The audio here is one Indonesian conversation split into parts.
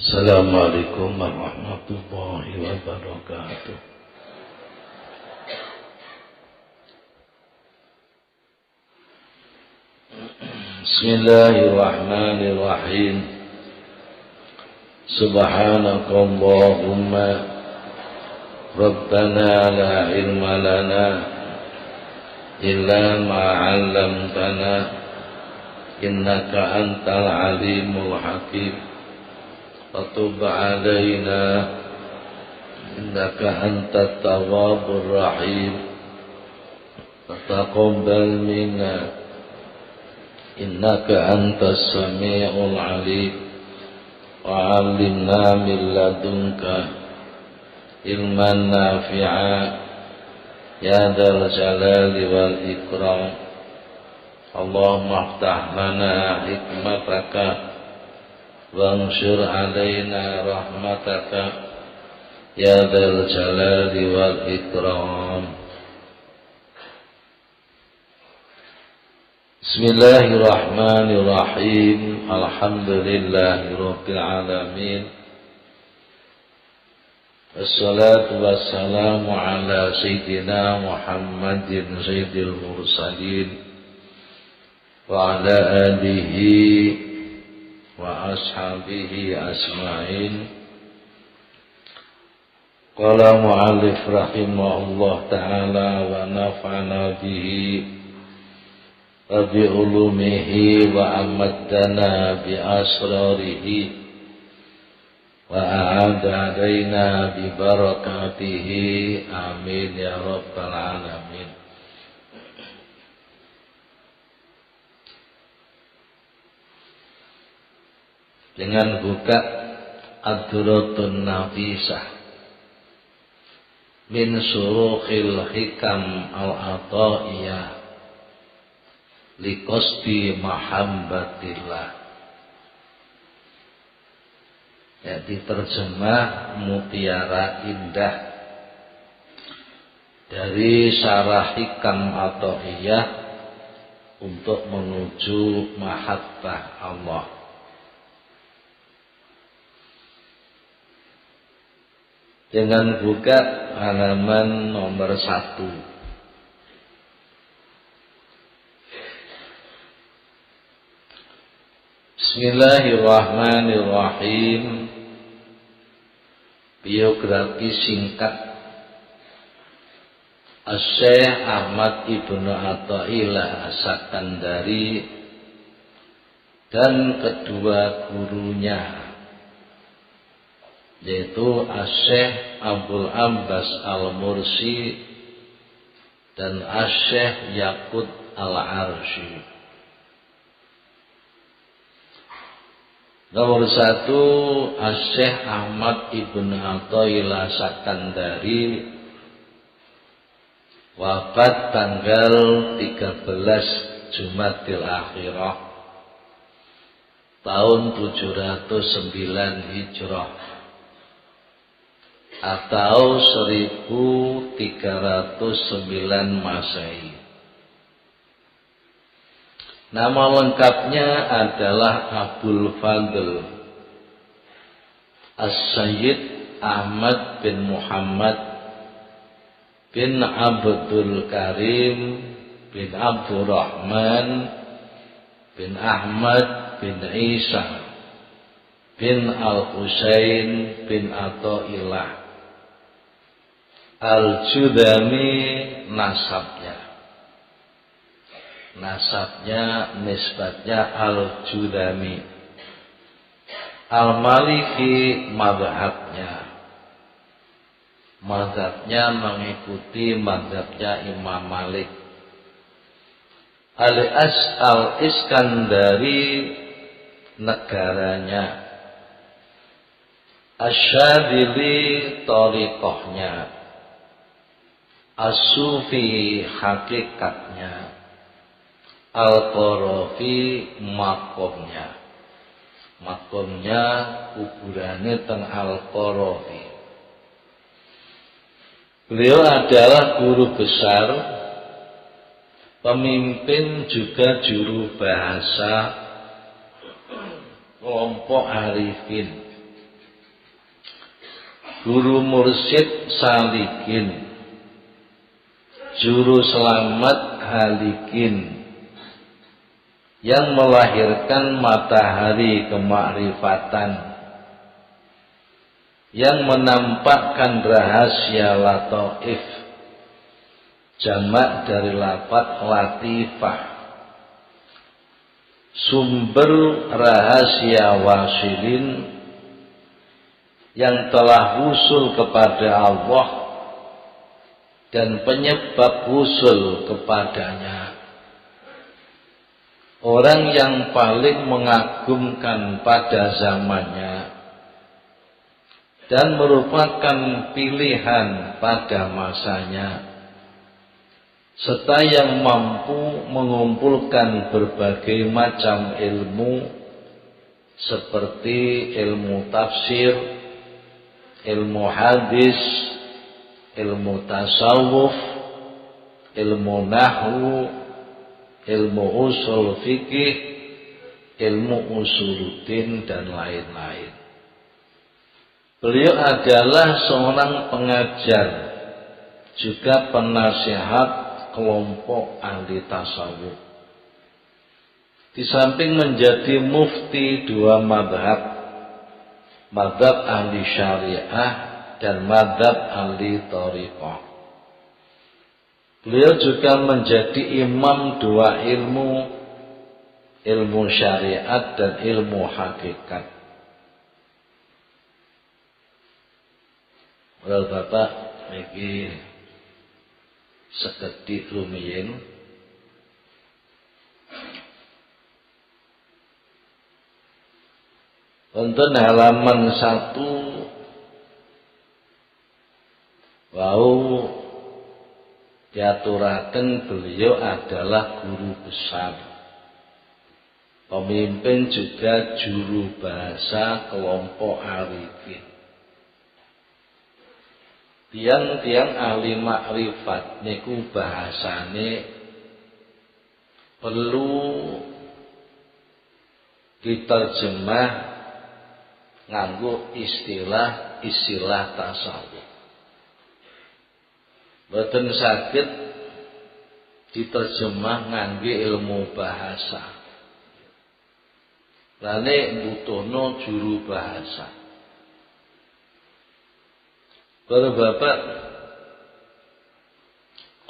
Assalamualaikum warahmatullahi wabarakatuh. Bismillahirrahmanirrahim. Subhanakallahumma Rabbana la ilma lana illa ma 'allamtana innaka antal alimul hakim. Fatub alaina innaka antat tawwabur rahim. Fataqabbal minna innaka antas sami'ul alim. Wa 'allimna min ladunka ilman nafi'a ya dzal jalali wal ikram. Allahumma aftah lana hikmataka wansur alaina rahmataka ya dzal jalali wal ikram. Bismillahirrahmanirrahim. Alhamdulillahirabbil alamin. Wassalatu wassalamu ala sayyidina Muhammadin sayyidil mursalin wa ala alihi wa ashabihi asma'in. Qala mu'allif rahimahullah ta'ala wa nafa'ana bihi wa bi ulumihi wa amaddana bi asrarihi wa a'ada alaina bi barakatihi amin ya rabbal alamin. Dengan buka Ad-Durratun Nafisah min surukhil hikam al-ata'iyah liqasdi mahabbatillah. Ya, diterjemah mutiara indah dari syarah hikam ata'iyah untuk menuju mahabbah Allah. Dengan buka halaman nomor 1. Bismillahirrahmanirrahim. Biografi singkat Asy-Syaikh Ahmad Ibnu Athaillah As-Sakandari dan kedua gurunya, yaitu Asy-Syaikh Abdul Abbas Al-Mursi dan Asy-Syaikh Yaqut Al-Arsy. Nomor 1, Asy-Syaikh Ahmad Ibnu Athaillah Sakandari wafat tanggal 13 Jumadil Akhirah tahun 709 Hijrah atau 1309 Masehi. Nama lengkapnya adalah Abul Fadl As-Sayyid Ahmad bin Muhammad bin Abdul Karim bin Abdurrahman bin Ahmad bin Isa bin Al-Husain bin Athaillah Al-Judami. Nasabnya nisbatnya Al-Judami. Al-Maliki mazhabnya mengikuti mazhabnya Imam Malik. Al-Iskandari negaranya. Asy-Syadzili thariqahnya. As-Sufi hakikatnya. Al-Qarafi makomnya kuburannya teng Al-Qarafi. Beliau adalah guru besar, pemimpin juga juru bahasa kelompok arifin guru mursyid salikin, juru selamat halikin, yang melahirkan matahari kemakrifatan, yang menampakkan rahasia lataif, jamak dari lafaz latifah, sumber rahasia wasilin, yang telah wusul kepada Allah dan penyebab wusul kepadanya, orang yang paling mengagumkan pada zamannya dan merupakan pilihan pada masanya, serta yang mampu mengumpulkan berbagai macam ilmu seperti ilmu tafsir, ilmu hadis, ilmu tasawuf, ilmu nahwu, ilmu usul fikih, ilmu usuluddin, dan lain-lain. Beliau adalah seorang pengajar, juga penasihat kelompok ahli tasawuf. Di samping menjadi mufti dua madhab, madhab ahli syariah dan madhab ahli thariqah. Beliau juga menjadi imam dua ilmu, ilmu syariat dan ilmu hakikat. Well, Bapak iki sekedhik rumiyin wonten halaman 1 wau diaturaken beliau adalah guru besar, pemimpin juga juru bahasa kelompok arifin. Tiang-tiang ahli makrifat niku bahasane perlu diterjemah nganggo istilah tasawuf. Boten saged diterjemah ngangge ilmu bahasa. Lane butuhno juru bahasa. Para bapak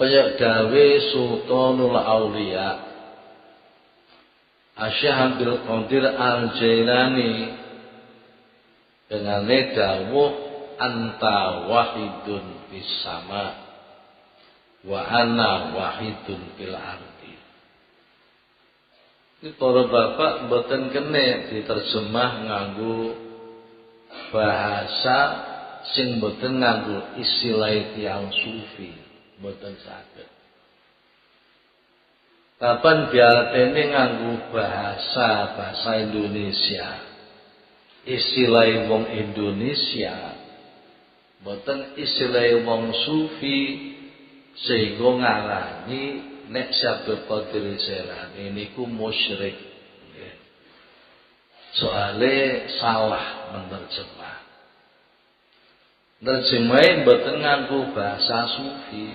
kaya dawe Sultanul Auliya Asy-Syaikh Abdul Qadir Al-Jailani dengan dawuh anta wahidun fis sama wa ana wahidun fil ardi. Iki para bapak mboten kene diterjemah nganggo bahasa sing mboten nganggo istilah tiyang sufi, mboten saged. Kapan diarteni nganggo bahasa Indonesia, istilah wong Indonesia, mboten istilah wong sufi, sehingga ngarani nek Syabdul Qadir Jailani niku musyrik. Soale salah menerjemah. Nerjemahe mboten nganggo bahasa sufi,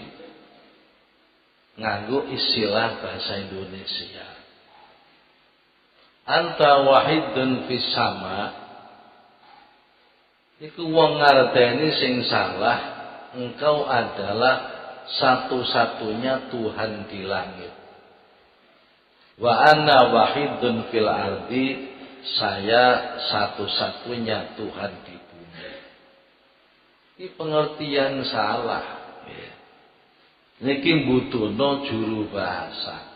nganggo istilah bahasa Indonesia. Anta wahidun fis sama, iku wong ngarteni sing salah, engkau adalah satu-satunya Tuhan di langit. Wa ana wahidun fil ardi, saya satu-satunya Tuhan di bumi. Ini pengertian salah. Niki butuhno juru bahasa.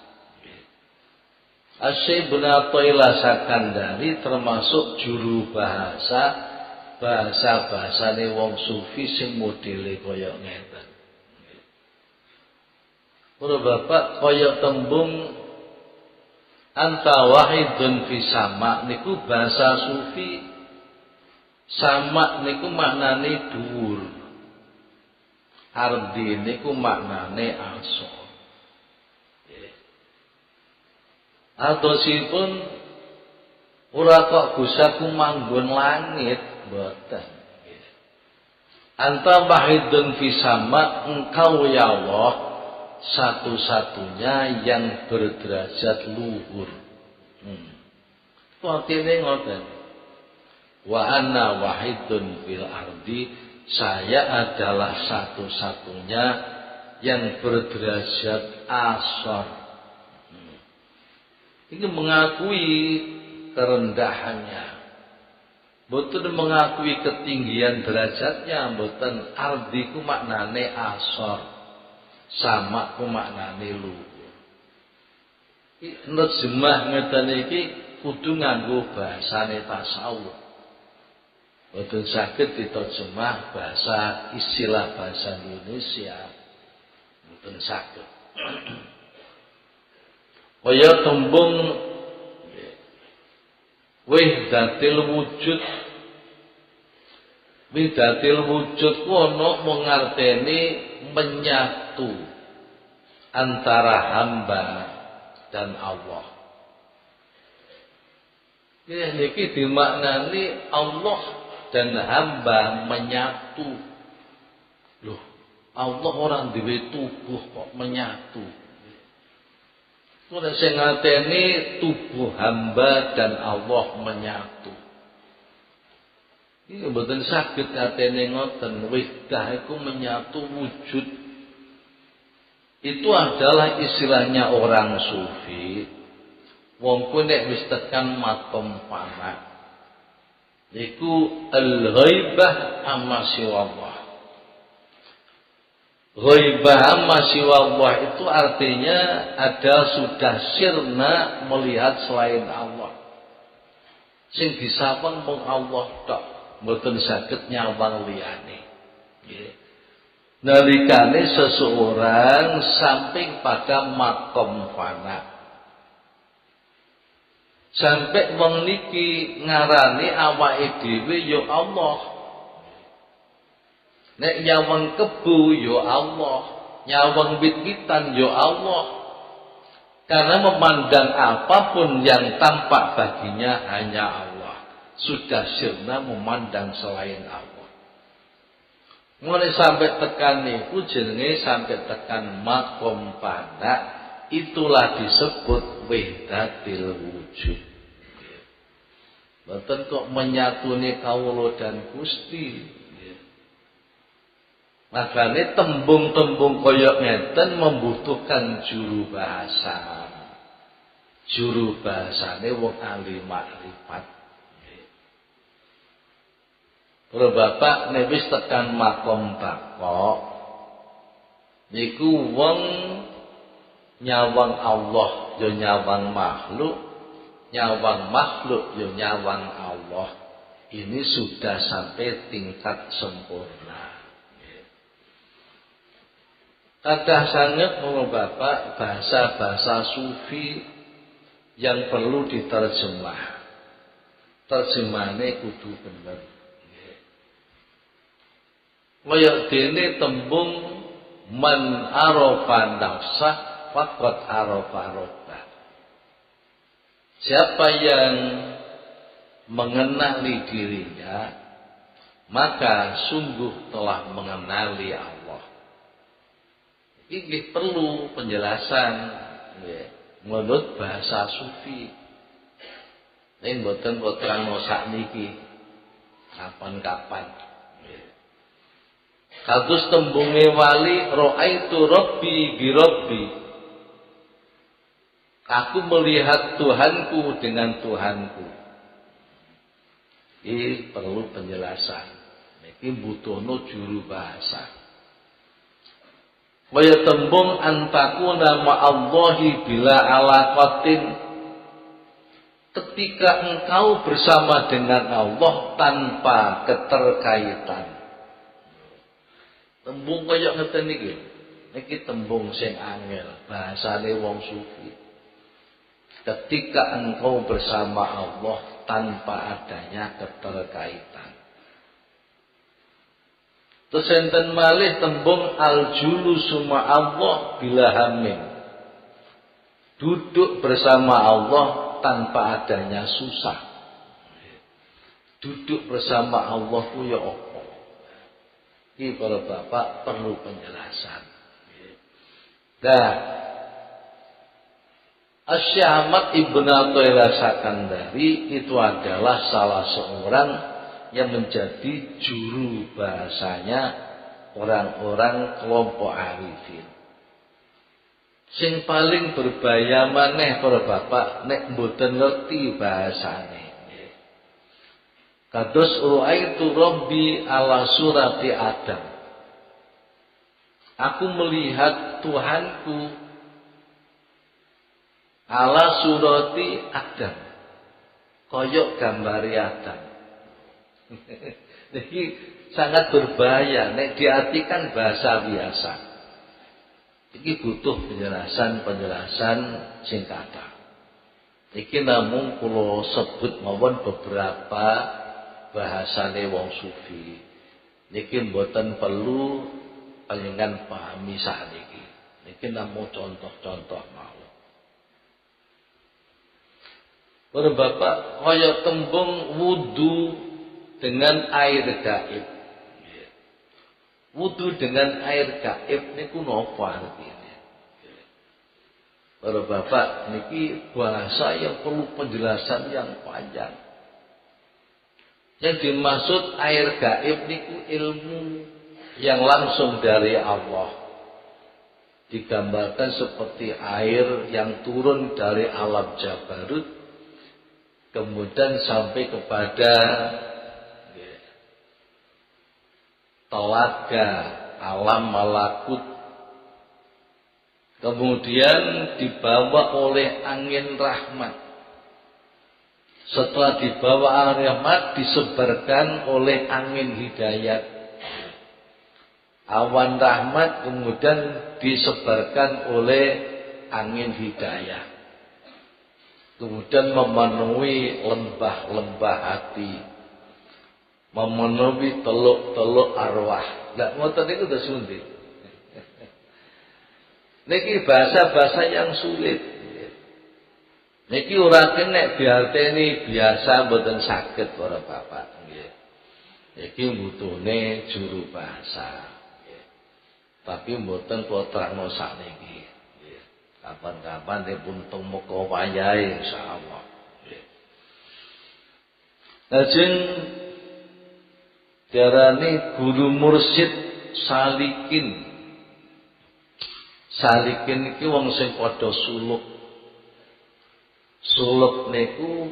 Asy-Syaikh Ibnu Athaillah Sakandari termasuk juru bahasa, bahasa-bahasane wong sufi sing modele kaya ngeten. Para bapak kaya tembung anta wahidun fi sama niku bahasa sufi. Sama niku maknane dhuwur. Ardi niku maknane asor. Adosipun ora kok gusaku manggon langit, mboten. Anta wahidun fi sama, engkau ya Allah satu-satunya yang berderajat luhur. Itu artinya ngoten. Wa anna wahidun fil ardi, saya adalah satu-satunya yang berderajat asor. Ini mengakui kerendahannya. Mboten mengakui ketinggian derajatnya, mboten. Ardi ku maknane asor, sama ku maknane luhur. Nerjemah ngeten iki kudu nganggo bahasane tasawuf. Mboten saged diterjemah bahasa istilah bahasa Indonesia. Mboten saged. Kaya tembung wahdatil wujud. Wahdatil wujud ku ana mengarteni menyatu antara hamba dan Allah. Niki dimaknani Allah dan hamba menyatu. Loh, Allah orang duwe tubuh kok menyatu. Ora sing ngateni tubuh hamba dan Allah menyatu. Ini mboten saged ngateni ngoten, wahdah iku menyatu wujud. Itu adalah istilahnya orang sufi. Wong ku nek wis tekan makom fana, iku al-ghaibah amma siwallah. Ghaibah amma siwallah itu artinya ada sudah sirna melihat selain Allah. Sing disawang mung Allah tok, mboten saged nyawang liyane. Nggih. Nalikane seseorang samping pada makom fana, sampai wong niki ngarani awake dhewe ya Allah. Nek nyawang kebu ya Allah, nyawang wit-witan ya Allah. Karena memandang apapun yang tampak baginya hanya Allah. Sudah sirna memandang selain Allah. Mulai sampai tekan niku jenenge sampai tekan makom fana, itulah disebut wahdatil wujud. Mboten kok menyatune kawula dan Gusti. Makanya tembung-tembung koyok ngeten membutuhkan juru bahasa. Juru bahasane wong ahli makrifat. Kalau bapak nek wis tekan makom bako, niku wong nyawang Allah yo nyawang makhluk, nyawang makhluk yo nyawang Allah. Ini sudah sampai tingkat sempurna. Kadah sangat mau bapak bahasa-bahasa sufi yang perlu diterjemah. Terjemahane kudu bener. Kaya dene tembung man arafa nafsah faqad arafa rabbah. Siapa yang mengenali dirinya, maka sungguh telah mengenali Allah. Ini perlu penjelasan menurut bahasa sufi. Ini mboten terang sakniki kapan-kapan. Kados tembunge wali ra'aitu rabbi bi rabbi. Aku melihat Tuhanku dengan Tuhanku. Ini perlu penjelasan. Ini butuhno juru bahasa. Kaya tembung antakuna ma'allahi bila alaqatin. Ketika engkau bersama dengan Allah tanpa keterkaitan. Tembung kaya ngeten iki. Niki tembung sing angel, bahasane wong sufi. Ketika engkau bersama Allah tanpa adanya keterkaitan. Terus enten malih tembung al-julusu ma'allah bila hamim. Duduk bersama Allah tanpa adanya susah. Duduk bersama Allah ku ya apa? Iki para bapak perlu penjelasan. Nah, Asy-Syaikh Ahmad Ibn Athaillah Sakandari itu adalah salah seorang yang menjadi juru bahasanya orang-orang kelompok arifin. Sing paling berbahaya maneh para bapak nek mboten ngerti bahasane. Kados ru'aitu rabbi ala surati Adam. Aku melihat Tuhanku ala surati Adam. Koyok gambari Adam. Jadi sangat berbahaya nek diartikan bahasa biasa. Iki butuh penjelasan singkatan. Iki namung kula sebut mawon beberapa bahasane wong sufi. Niki mboten perlu panjenengan pahami sakniki. Niki namung contoh-contoh mawon. Para bapak kaya tembung wudu dengan air gaib. Wudu dengan air gaib niku napa artine? Para bapak niki bahasa yang perlu penjelasan yang panjang. Yang dimaksud air gaib niku ilmu yang langsung dari Allah. Digambarkan seperti air yang turun dari alam Jabarut kemudian sampai kepada telaga alam malakut, kemudian dibawa oleh angin rahmat. Setelah dibawa angin rahmat disebarkan oleh angin hidayat. Awan rahmat kemudian disebarkan oleh angin hidayah. Kemudian memenuhi lembah-lembah hati, memenuhi teluk-teluk arwah. Nggak ngoten niku udah sulit. Niki bahasa-bahasa yang sulit. Niki ora kena diarteni biasa mboten saged para bapak. Nggih. Iki butuhne juru bahasa. Nggih. Tapi mboten kula terangno sakniki. Nggih. Kapan-kapan dipun temeka wayahe insyaallah. Nggih. Lajeng diarani guru mursyid salikin. Salikin iki wong sing padha suluk. Suluk niku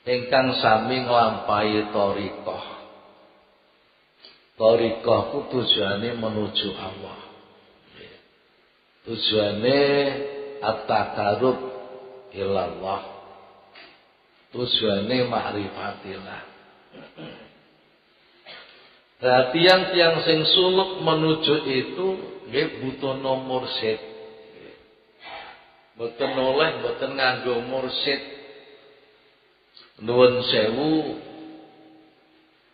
ingkang sami nglampahi thariqah. Thariqah ku tujuane menuju Allah. Tujuane at-taqarrub ilallah. Tujuane ma'rifatillah. Nah, tiang-tiang sing suluk menuju itu nggih butuh nomor mursyid. Mboten oleh mboten nganggo mursyid. Nuwun sewu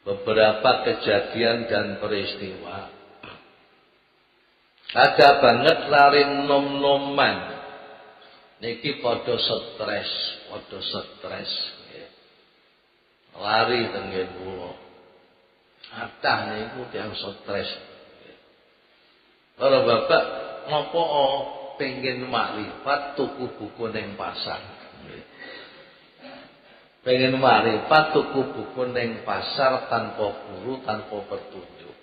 beberapa kejadian dan peristiwa. Agak banget lari nom-noman. Niki padha stres. Lari tengen kula. Atah niku tiyang stres. Para bapak ngopo pengen makrifat tuku buku ning pasar. Pengen makrifat tuku buku ning pasar tanpa guru, tanpa petunjuk.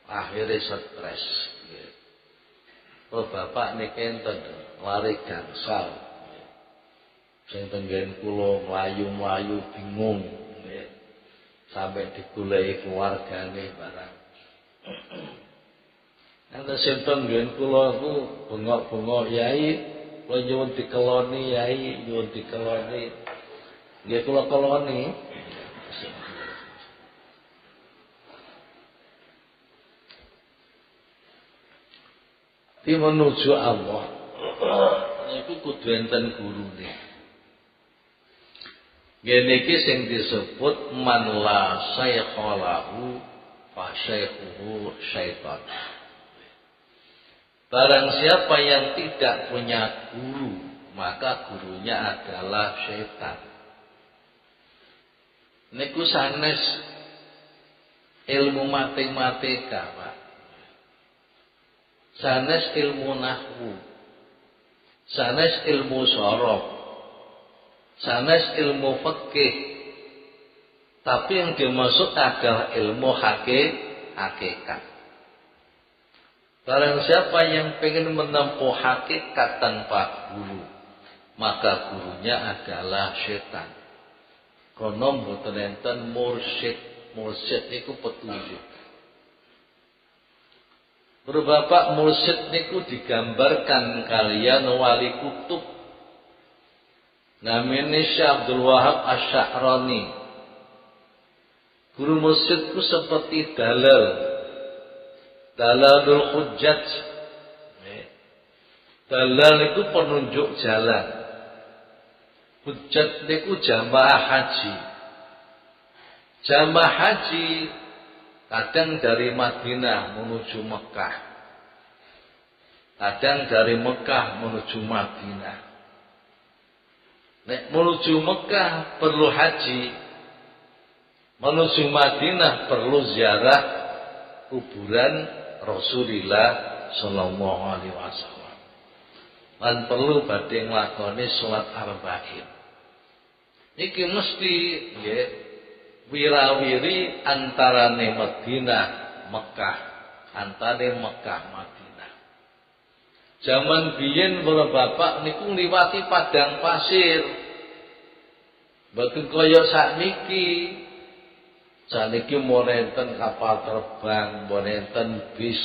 Akhirnya stres. Para bapak niki enten lari gangsal. Sing tenggen kula mlayu-mlayu bingung. Sampai digoleki keluargane barang. Ana sinten ngen kula ku bengok-bengok yai, kula nyuwun dikeloni yai, nyuwun dikeloni. Nggih kula keloni. Di menuju Allah. Niku kudu enten gurune. Ngene iki sing disebut man la syaikha lahu fa syaikhuhu syaitan. Barang siapa yang tidak punya guru, maka gurunya adalah syaitan. Niku sanes ilmu matematika, Pak. Sanes ilmu nahwu. Sanes ilmu sorof. Sanes ilmu fikih. Tapi yang dimaksud adalah ilmu hakikat. Barang siapa yang pengen menempuh hakikat tanpa guru, maka gurunya adalah setan. Kono mboten enten mursyid. Mursyid niku petunjuk. Bapak mursyid niku digambarkan kalian wali kutub. Namanya Syekh Abdul Wahab Asy-Sya'rani. Guru mursyidku seperti dalalul hujjaj. Dalal itu penunjuk jalan. Hujjaj niku jamaah haji. Jamaah haji kadang dari Madinah menuju Mekah. Kadang dari Mekah menuju Madinah. Nek menuju Mekah perlu haji. Menuju Madinah perlu ziarah kuburan Rasulullah sallallahu alaihi wasallam. Lan perlu badhe nglakoni salat arba'in. Niki mesti nggih wirawiri antarane Madinah Mekah, antare Mekah Madinah. Zaman biyen para bapak niku liwati padang pasir. Mboten kaya sakniki. Saniki mau enten kapal terbang, mau enten bis,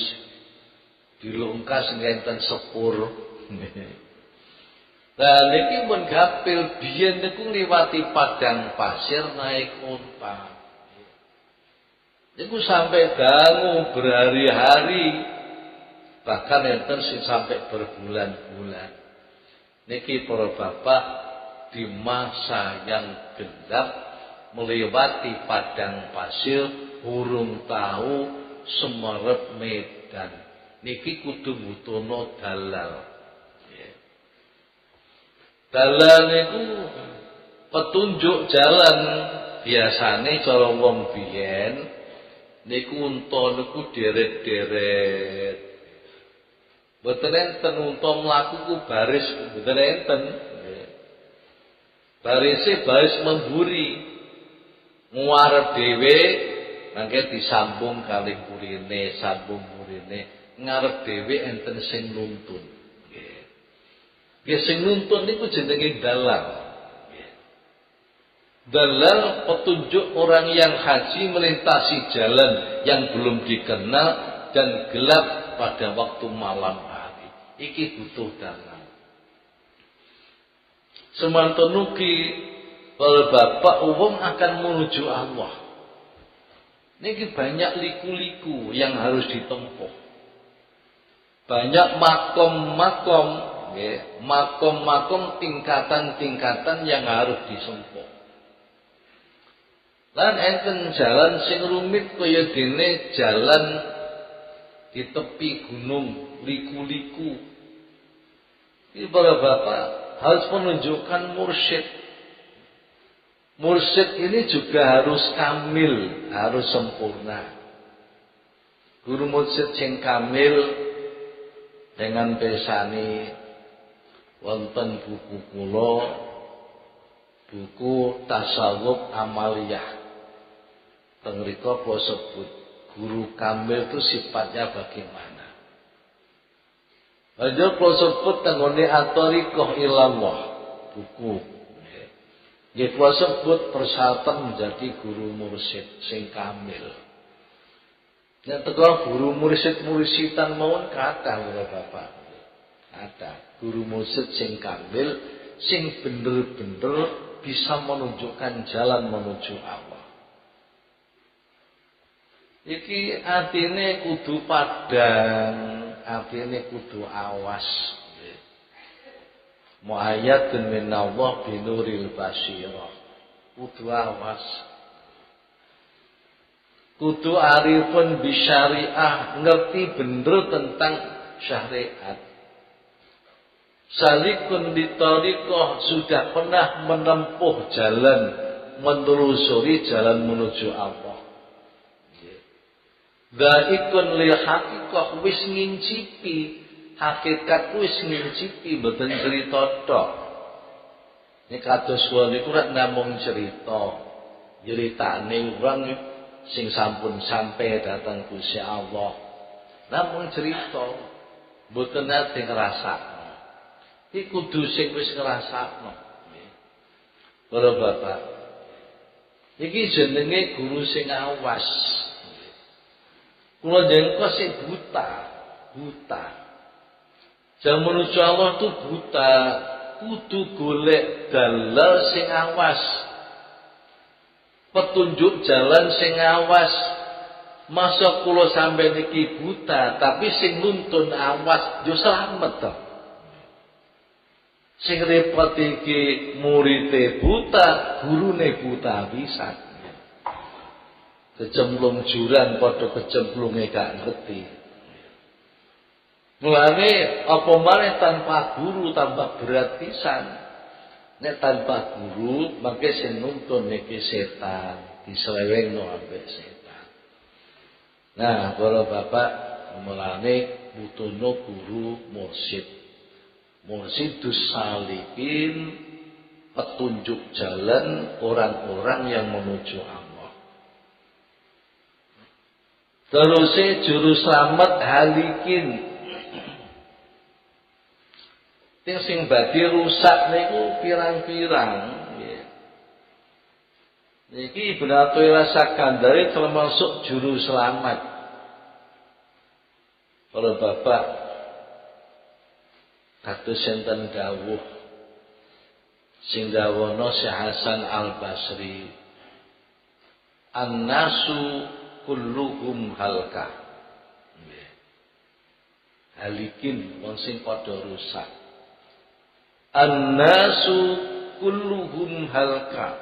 dilungkas ngenten sepur. Nah niki mun gapil biyen niku liwati padang pasir naik unta. Niku sampai dangu berhari-hari, bahkan enten sing sampai berbulan-bulan. Niki para bapak di masa yang gelap melewati padang pasir, urung tahu semerep medan. Niki kudu mutono dalal. Dalal niku petunjuk jalan. Biasane cara wong biyen niku unta niku deret-deret. Mboten enten unta mlaku ku baris, mboten enten. Baris memburi. Nguarep dhewe mangke disambung kali kurine, sambung kurine, ngarep dhewe enten sing nuntun. Nggih. Nggih sing nuntun niku jenenge dalal. Nggih. Dalal petunjuk orang yang haji melintasi jalan yang belum dikenal dan gelap pada waktu malam hari. Iki butuh dalal. Semanten ugi kalau bapak umum akan menuju Allah. Ini banyak liku-liku yang harus ditempuh. Banyak makom-makom, makom-makom tingkatan-tingkatan yang harus disempuh. Lan enten jalan sing rumit kaya dene jalan di tepi gunung, liku-liku. Ini para bapak harus menunjukkan mursyid. Mursyid ini juga harus kamil, harus sempurna. Guru mursyid sing kamil dengan pesani wonten buku kula, buku Tasawuf Amaliyah. Teng mriku kula sebut guru kamil itu sifatnya bagaimana. Aja kula sebut tengone At-Thariqah Ilallah, buku. Nggih kula sebut persyaratan menjadi guru mursyid sing kamil. Nek teko guru mursyid-mursydan mawon kathah lho Bapak. Ada guru mursyid sing kamil sing bener-bener bisa menunjukkan jalan menuju Allah. Iki atine kudu padang, atine kudu awas. Mu'ayyadun minallah binuril basyirah. Kudu awas. Kudu arifun bisyariah, ngerti bener tentang syariat. Salikun ditariqah, sudah pernah menempuh jalan, menelusuri jalan menuju Allah. Daikun lil hakikah wis ngincipi hakikat, wis ngincipi mboten cerita tok. Nek kados kula niku rek namung cerita, ceritane wong sing sampun sampai datang Gusti Allah. Namung cerita, mboten nate ngrasakno. Iki kudu sing wis ngrasakno. Para bapak, iki jenenge guru sing awas. Kula jengko sing buta. Jaman menuju Allah tu buta, kudu golek dalil sing awas. Petunjuk jalan sing awas. Masa kula sampe niki buta, tapi sing nuntun awas yo slamet to. Sing repot iki murite buta, gurune buta pisan. Kecemplung jurang padha kecemplunge gak ngerti. Mulane apa maneh tanpa guru tambah berat pisan. Nek tanpa guru mangke sing nuntun niki setan, diselewengno ambek setan. Nah, para bapak mulane butuhno guru mursyid. Mursyidus salikin, petunjuk jalan orang-orang yang menuju Allah. Terus juru selamat halikin. Ting sing badhe rusak niku pirang-pirang nggih. Niki Ibnu Athaillah Sakandari termasuk juru selamat. Para bapak kados enten dawuh sing dawono Syekh Hasan Al-Basri. An-nasu kulluhum halka. Halikin wong sing padha rusak. An-nasu kulluhum halka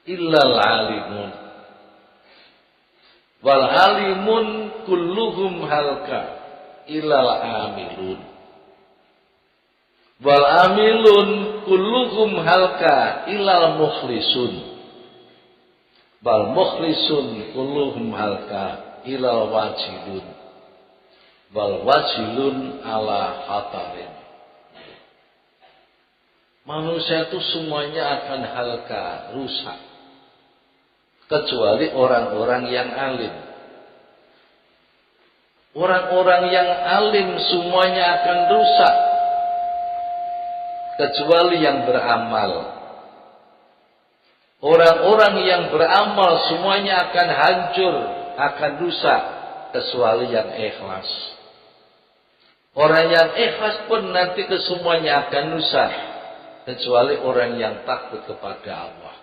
illal alimun. Wal alimun kulluhum halka illal amilun. Wal amilun kulluhum halka illal mukhlisun. Bal mukhlisun kulluhum halka ilal wajilun. Bal wajilun ala khatarin. Manusia itu semuanya akan halka, rusak. Kecuali orang-orang yang alim. Orang-orang yang alim semuanya akan rusak. Kecuali yang beramal. Orang-orang yang beramal semuanya akan hancur, akan rusak, kecuali yang ikhlas. Orang yang ikhlas pun nanti kesemuanya akan rusak, kecuali orang yang takut kepada Allah.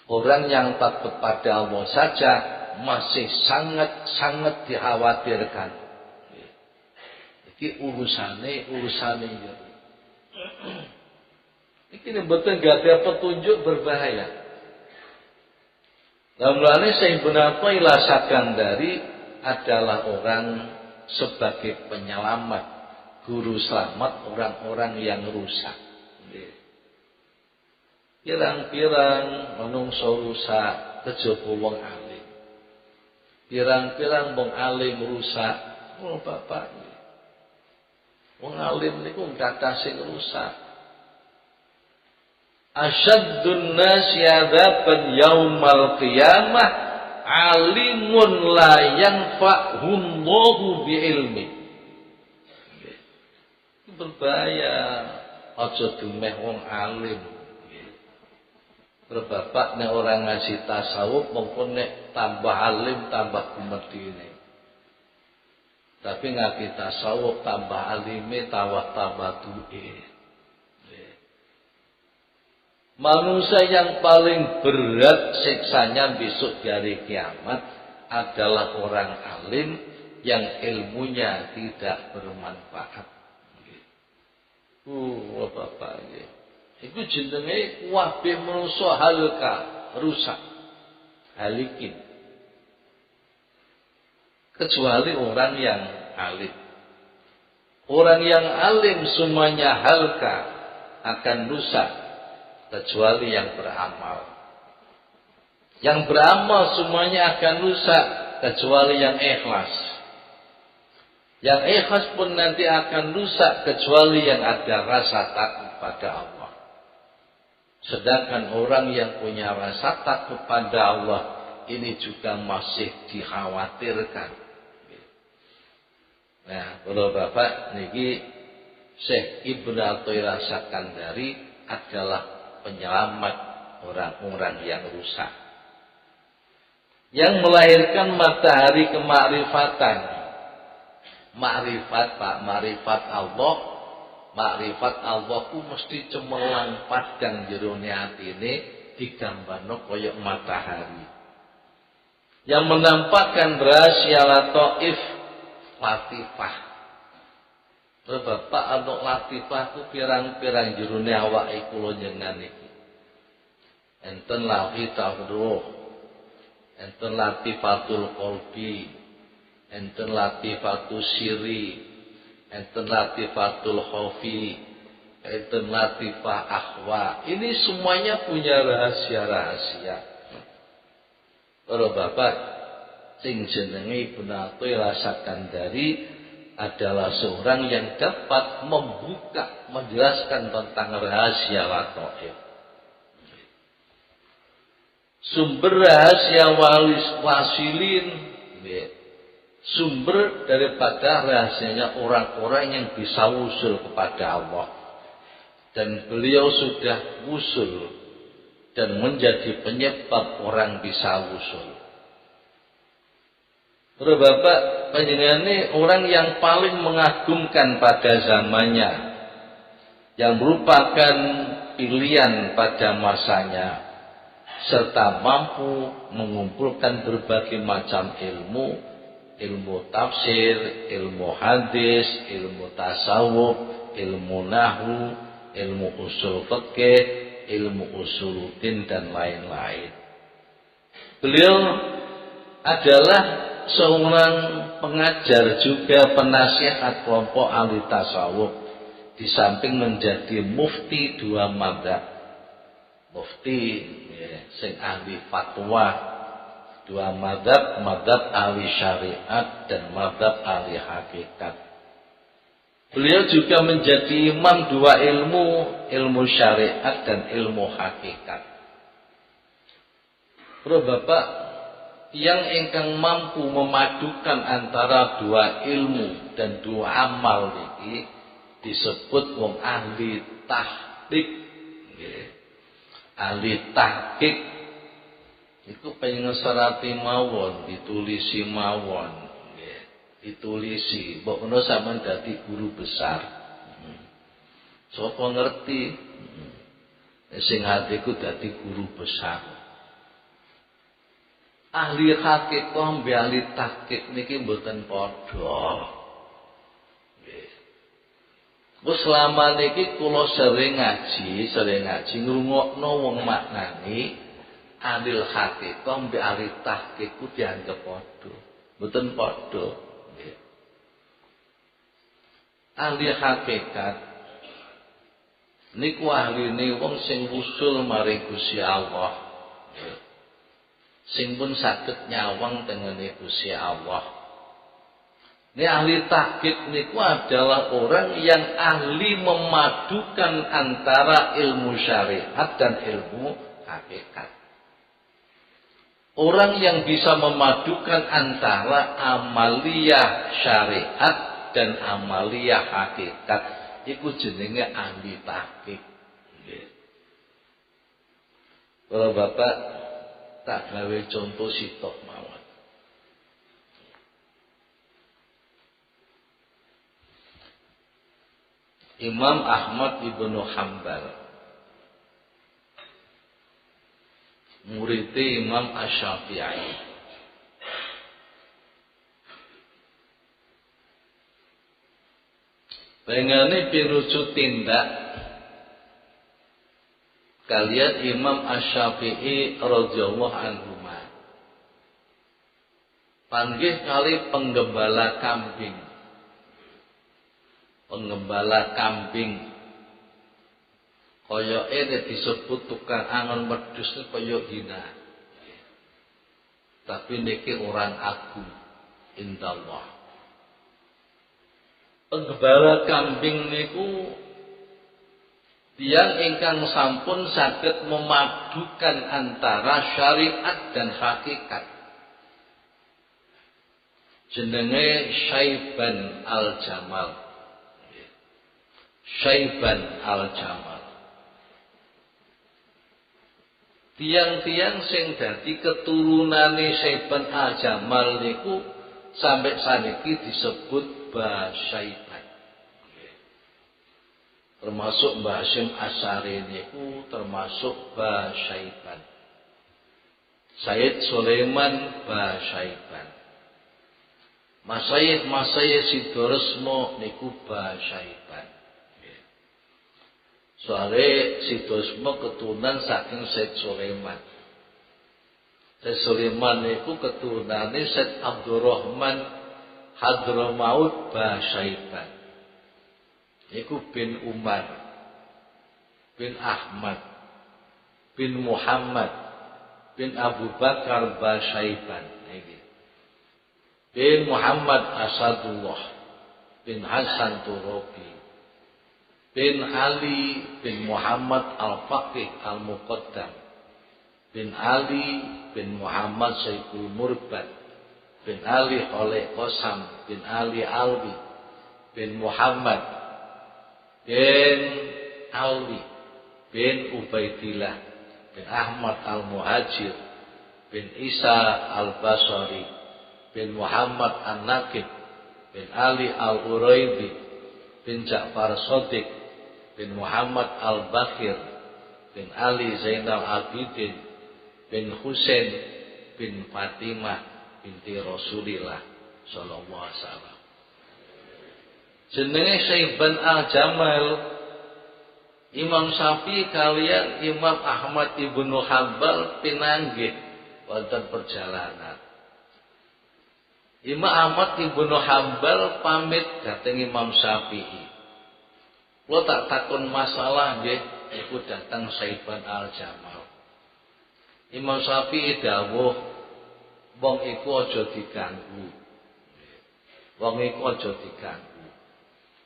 Orang yang takut pada Allah saja masih sangat-sangat dikhawatirkan. Iki urusane ya. Ini betul gak ada petunjuk berbahaya. Lalu Syekh Ibnu Athaillah Sakandari adalah orang sebagai penyelamat, guru selamat orang-orang yang rusak. Pirang-pirang menungso rusak kejaba wong alim. Pirang-pirang wong alim rusak. Oh bapak, wong alim niku kathah sing rusak. Asyaddun nasi adzaban yaumal qiyamah alimun la yanfa'hullahu bi'ilmi. Berbahaya aja dumeh wong alim. Berbapak nek orang ngaji tasawuf mengko nek tambah alim tambah gumedine. Tapi ngaji tasawuf tambah alime tambah duwe. Manusia yang paling berat siksanya besok di hari kiamat adalah orang alim yang ilmunya tidak bermanfaat. Bapak ya. Iku jenenge kabeh manusa halka, rusak. Halikin. Kecuali orang yang alim. Orang yang alim semuanya halka akan rusak. Kecuali yang beramal. Yang beramal semuanya akan rusak. kecuali yang ikhlas. Yang ikhlas pun nanti akan rusak kecuali yang ada rasa takut pada Allah. Sedangkan orang yang punya rasa takut pada Allah ini juga masih dikhawatirkan. Nah, kalau Bapak niki Syekh Ibnu Athaillah Sakandari adalah penyelamat orang-orang yang rusak. Yang melahirkan matahari kemakrifatan. Makrifat Pak, makrifat Allah. Makrifat Allah ku mesti cemerlang padang jerone atine digambarno koyok matahari. Yang menampakkan rahasia lataif latifah. Terus Bapak untuk latifah ku pirang-pirang jerone awake kula njenengan iki. Enten latifah ruh, enten latifatul qalbi, enten latifatul sirri, enten latifatul khafi, enten latifah akhwa. Ini semuanya punya rahasia-rahasia. Kalau Bapak sing jenenge Ibnu Athaillah Sakandari adalah seorang yang dapat membuka, menjelaskan tentang rahasia lataif. Sumber rahasia wasilin, sumber daripada rahasianya orang-orang yang bisa wusul kepada Allah. Dan beliau sudah wusul dan menjadi penyebab orang bisa wusul. Terus Bapak panjenengan ini orang yang paling mengagumkan pada zamannya, yang merupakan pilihan pada masanya, serta mampu mengumpulkan berbagai macam ilmu, ilmu tafsir, ilmu hadis, ilmu tasawuf, ilmu nahwu, ilmu usul fikih, ilmu usuluddin dan lain-lain. Beliau adalah seorang pengajar juga penasihat kelompok ahli tasawuf, di samping menjadi mufti dua madzhab. Mufti sing ahli fatwa dua madzhab, madzhab ahli syariat dan madzhab ahli hakikat. Beliau juga menjadi imam dua ilmu, ilmu syariat dan ilmu hakikat. Bro Bapak, yang ingkang mampu memadukan antara dua ilmu dan dua amal ini disebut wong ahli tahqiq. Ahli tahqiq iku pengen serati mawon, ditulisi mawon, ditulisi. Mbok menawa sampean dadi guru besar. Sapa ngerti? Sing hatiku dadi guru besar. Ahli hakikat mbek ahli tahqiq niki mboten padha. Nggih. Selama niki kula sering ngaji ngrungokno wong maknani ahli hakikat mbek ahli tahqiq ku dianggep padha. Mboten padha. Nggih. Ahli hakikat niku ahline wong sing usul maring Gusti Allah. Sing pun saged nyawang tengene Gusti Allah. Ini ahli tahqiq niku adalah orang yang ahli memadukan antara ilmu syariat dan ilmu hakikat. Orang yang bisa memadukan antara amaliyah syariat dan amaliyah hakikat iku jenenge ahli tahqiq. Kalau Bapak tak gawe contoh sitok mawon. Imam Ahmad ibnu Hanbal, murid Imam Asy-Syafi'i. Pengane pinuju tindak kalian Imam Asy-Syafi'i radhiyallahu anhu. Panggih kali penggembala kambing. Penggembala kambing. Koyoke disebut tukang angon wedhus kaya hina. tapi niki orang agung indallah. Penggembala kambing niku tiyang ingkang sampun saged memadukan antara syariat dan hakikat. Jenenge Syaiban Al-Jamal. Syaiban Al-Jamal. Tiang-tiang sing dadi keturunane Syaiban Al-Jamal niku sampai saniki disebut Basyaiban. Termasuk Mbah Hasyim Asy'ari niku termasuk Basyaiban. Sayyid Sulaiman Basyaiban. Masayid Sidoresmo niku Basyaiban. Soale Sidoresmo keturunan saking Sayyid Sulaiman. Sayyid Sulaiman niku keturunane Sayyid Abdurrahman Hadramaut Basyaiban. Niku bin Umar, bin Ahmad, bin Muhammad, bin Abu Bakar Basyaiban. Bin Muhammad Asadullah, bin Hasan Turabi, bin Ali bin Muhammad Al-Faqih Al-Muqaddam, bin Ali bin Muhammad Syekhul Murbad, bin Ali Khalid Qasam, bin Ali Alwi, bin Muhammad bin Alwi, bin Ubaidillah, bin Ahmad Al-Muhajir, bin Isa Al-Basri, bin Muhammad An-Naqib, bin Ali Al-Uraidi, bin Ja'far Shadiq, bin Muhammad Al-Bakir, bin Ali Zainal Abidin, bin Husain, bin Fatimah binti Rasulillah sallallahu alaihi wasallam. Jenenge Syaiban Al-Jamal. Imam Syafi'i kalian Imam Ahmad Ibnu Hanbal pinanggih wonten perjalanan. Imam Ahmad Ibnu Hanbal pamit dateng Imam Syafi'i. Kula tak takon masalah nggih, iku datang Syaiban Al-Jamal. Imam Syafi'i dawuh, wong iku aja diganggu. Wong iku aja diganggu.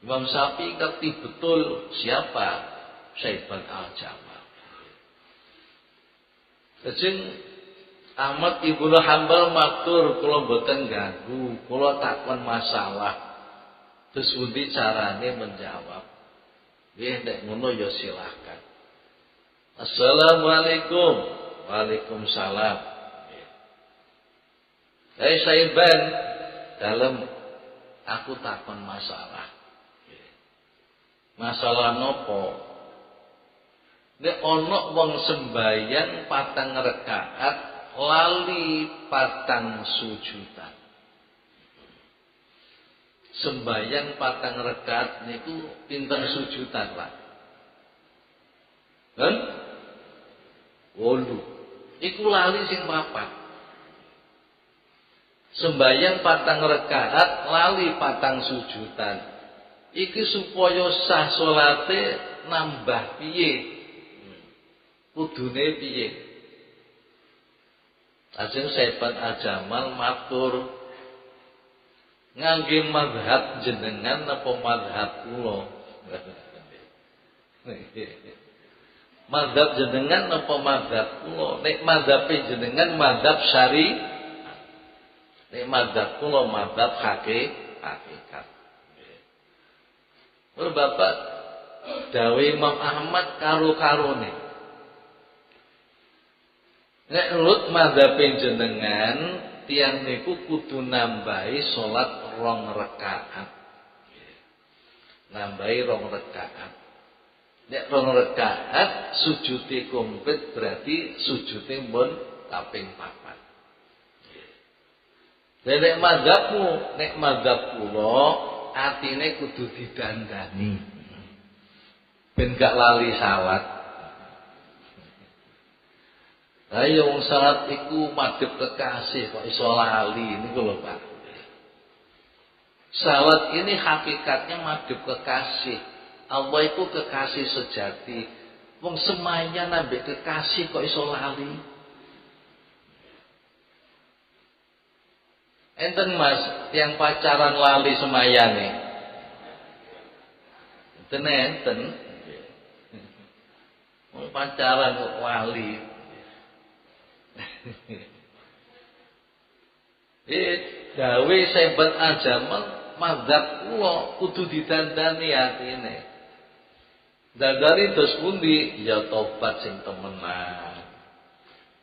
Imam Syafi'i ngerti betul siapa Syaiban Al-Jamal. Lajeng Ahmad Ibnu Hanbal matur, kula mboten ganggu, kula takon masalah. Terus pundi carane menjawab? Nggih, nek ngono ya silahkan. Assalamualaikum. Waalaikumsalam. Hei Syaiban, dalem aku takon masalah. Masalah nopo? Nek ana wong sembayang 4 rakaat lali 4 sujudan. Sembayang 4 rakaat niku pinten sujudan, Pak? Kan? 8. Iku lali sing 4. Sembayang 4 rakaat lali 4 sujudan. Iki supaya sah salate nambah piye? Kudune piye? Ajeng Syaiban Al-Jamal matur, ngangge mazhab jenengan apa mazhab kula? Mazhab jenengan apa mazhab kula? Nek mazhab jenengan mazhab syari, nek mazhab kula mazhab hakikat. Lha Bapak dawuh Imam Ahmad karo-karone. Nek nurut mazhab jenengan tiyang niku kudu nambahi salat 2 rakaat. Nambahi 2 rakaat. Nek 2 rakaat sujude komplit berarti sujude mun kaping 4. Nek mazhabmu, nek mazhab kula atine kudu didandani. Ben gak lali salat. Ayo wong salat iku madhep kekasih kok iso lali niku lho Pak. Salat ini hakikatnya madhep kekasih. Allah itu kekasih sejati. Wong semayan ambek kekasih kok iso lali. Enten Mas, yang pacaran lali semayane. Enten. Pacaran kok lali. Gawe sebat ajaman madzhab kula kudu didandani atine. Dadari dos pundi ya tobat sing temenan.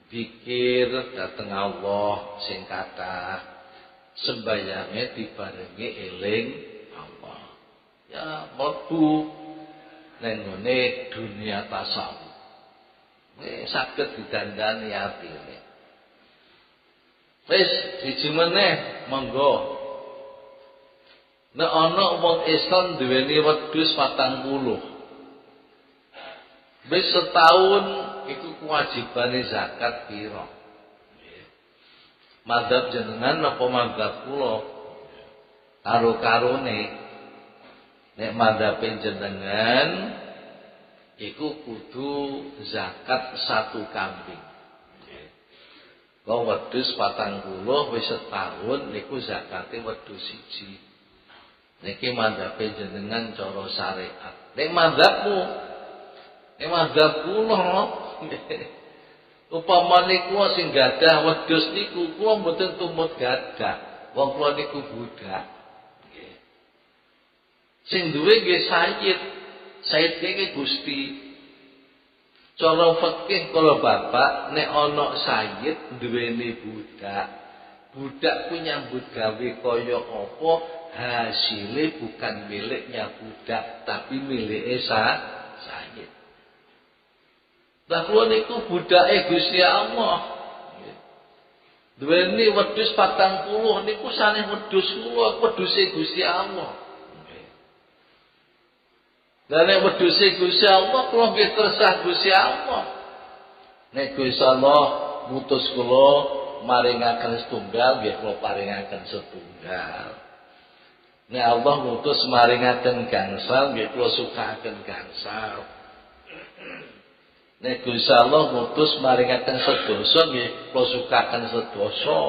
Zikir dhateng Allah sing kathah. Sembayange dibarengi eling Allah. Ya mlebu nang ngene dunia tasawuf. Saged didandani atine. Wis siji meneh monggo. Nek ana wong Islam duweni wedhus 40. Wis setahun iku kewajibane zakat pira? Madzhab jenengan napa madzhab kula? Karo-karone nek madzhab jenengan iku kudu zakat 1 kambing. Wong wedhus 40 wis setahun niku zakate wedhus siji. Niki madzhab jenengan cara syariat. Nek madzhabmu, nek madzhab kula upamane kula sing gadah wedhus niku kula mboten tumut gadah. Wong kula niku budak. Nggih. Sing duwe nggih sayyid. Sayyid iki Gusti. Cara fikih kala bapak nek ana sayyid duweni budak. Budak ku nyambut gawe kaya apa hasile bukan miliknya budak tapi milike sayyid. Lah kula niku budake Gusti Allah. Duweni wedhus 40 niku sanes wedhus kula, wedhuse Gusti Allah. Lah nek wedhuse Gusti Allah kula nggih tresah Gusti Allah. Nek Gusti Allah mutus kula maringaken setunggal nggih kula paringaken setunggal. Nek Allah mutus maringaken gangsal nggih kula sukaaken gangsal. Nek Gusti Allah ngutus maringaken sedasa nggih kula sukaken sedasa.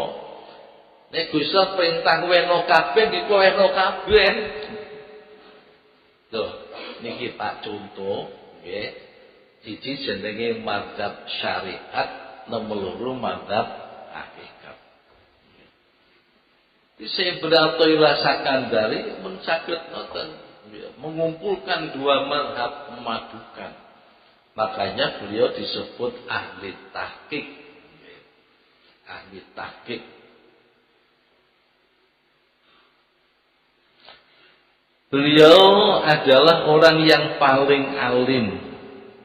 Nek Gusti Allah perintah wena kabeh nggih kula wena kabeh. Lho, niki Pak contoh nggih. Siji jenenge madzhab syariat, nomor 2 madzhab hakikat. Saya beratoilah Sakandari mencakup noten mengumpulkan 2 mazhab memadukan. Makanya beliau disebut ahli tahqiq. Ahli tahqiq. Beliau adalah orang yang paling alim,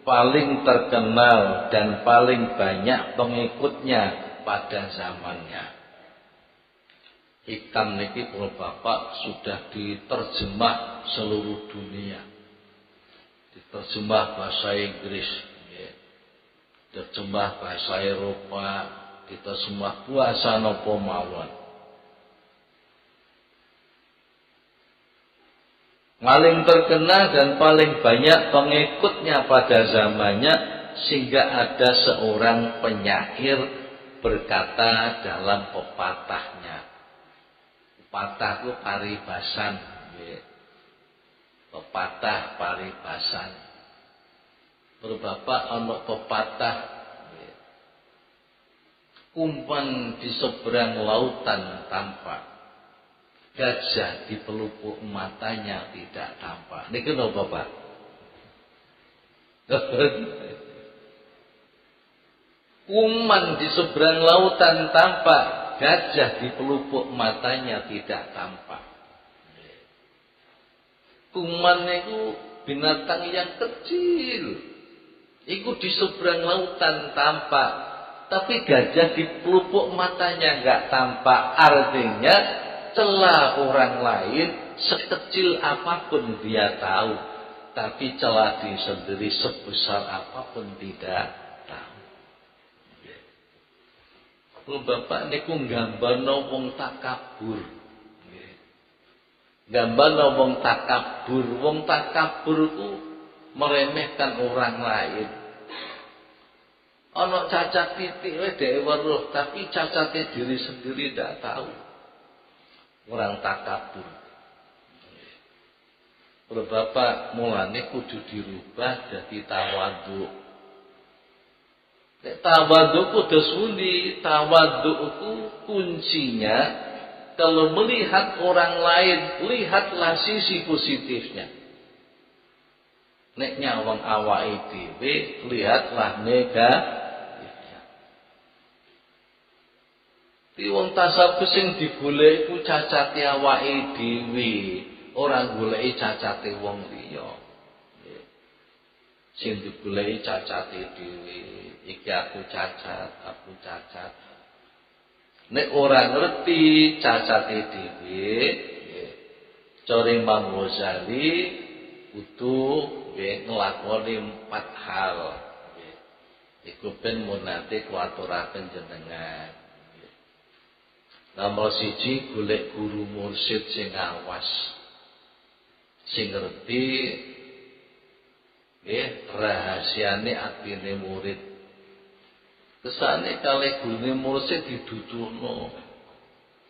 paling terkenal dan paling banyak pengikutnya pada zamannya. Hikam niki Bapak sudah diterjemah seluruh dunia. Diterjemah bahasa Inggris, diterjemah bahasa Eropa, diterjemah bahasa napa mawon. Paling terkenal dan paling banyak pengikutnya pada zamannya sehingga ada seorang penyair berkata dalam pepatahnya. Pepatah itu paribasan, pepatah paribasan. Berbapak ana pepatah umpan di seberang lautan tampak, gajah di pelupuk matanya tidak tampak. Niki napa, Pak? Umpan di seberang lautan tampak, gajah di pelupuk matanya tidak tampak. Kuman itu binatang yang kecil. Iku di seberang lautan tampak, tapi gajah di pelupuk matanya enggak tampak. Artinya celah orang lain sekecil apapun dia tahu, tapi celah diri sendiri sebesar apapun tidak tahu. Kalau Bapak niku nggambarno wong takabur. Gambar wong takabur. Wong takabur itu meremehkan orang lain. Ana cacat titik wae dhewe weruh, tapi cacate diri sendiri tidak tahu. orang takabur. Bapak mulane kudu dirubah jadi tawadhu. Nek tawadhu kudu sundi, tawadhu itu kuncinya kalau melihat orang lain, lihatlah sisi positifnya. Nek nyawang awake dhewe, lihatlah negatifnya. Di wong tasawuf sing digoleki ku cacate awake dhewe. Orang goleki cacate wong liya. Sing digoleki cacate dhewe, iki aku cacat. Nek ora ngerti cacate dhewe, cara Imam Ghazali kudu nglakoni 4 hal. Iku ben munate kuaturaken jenengan. Nomor 1 golek guru mursyid sing awas. Sing ngerti rahasiane atine murid. Kesane kalih gurune mursyid diduduhno.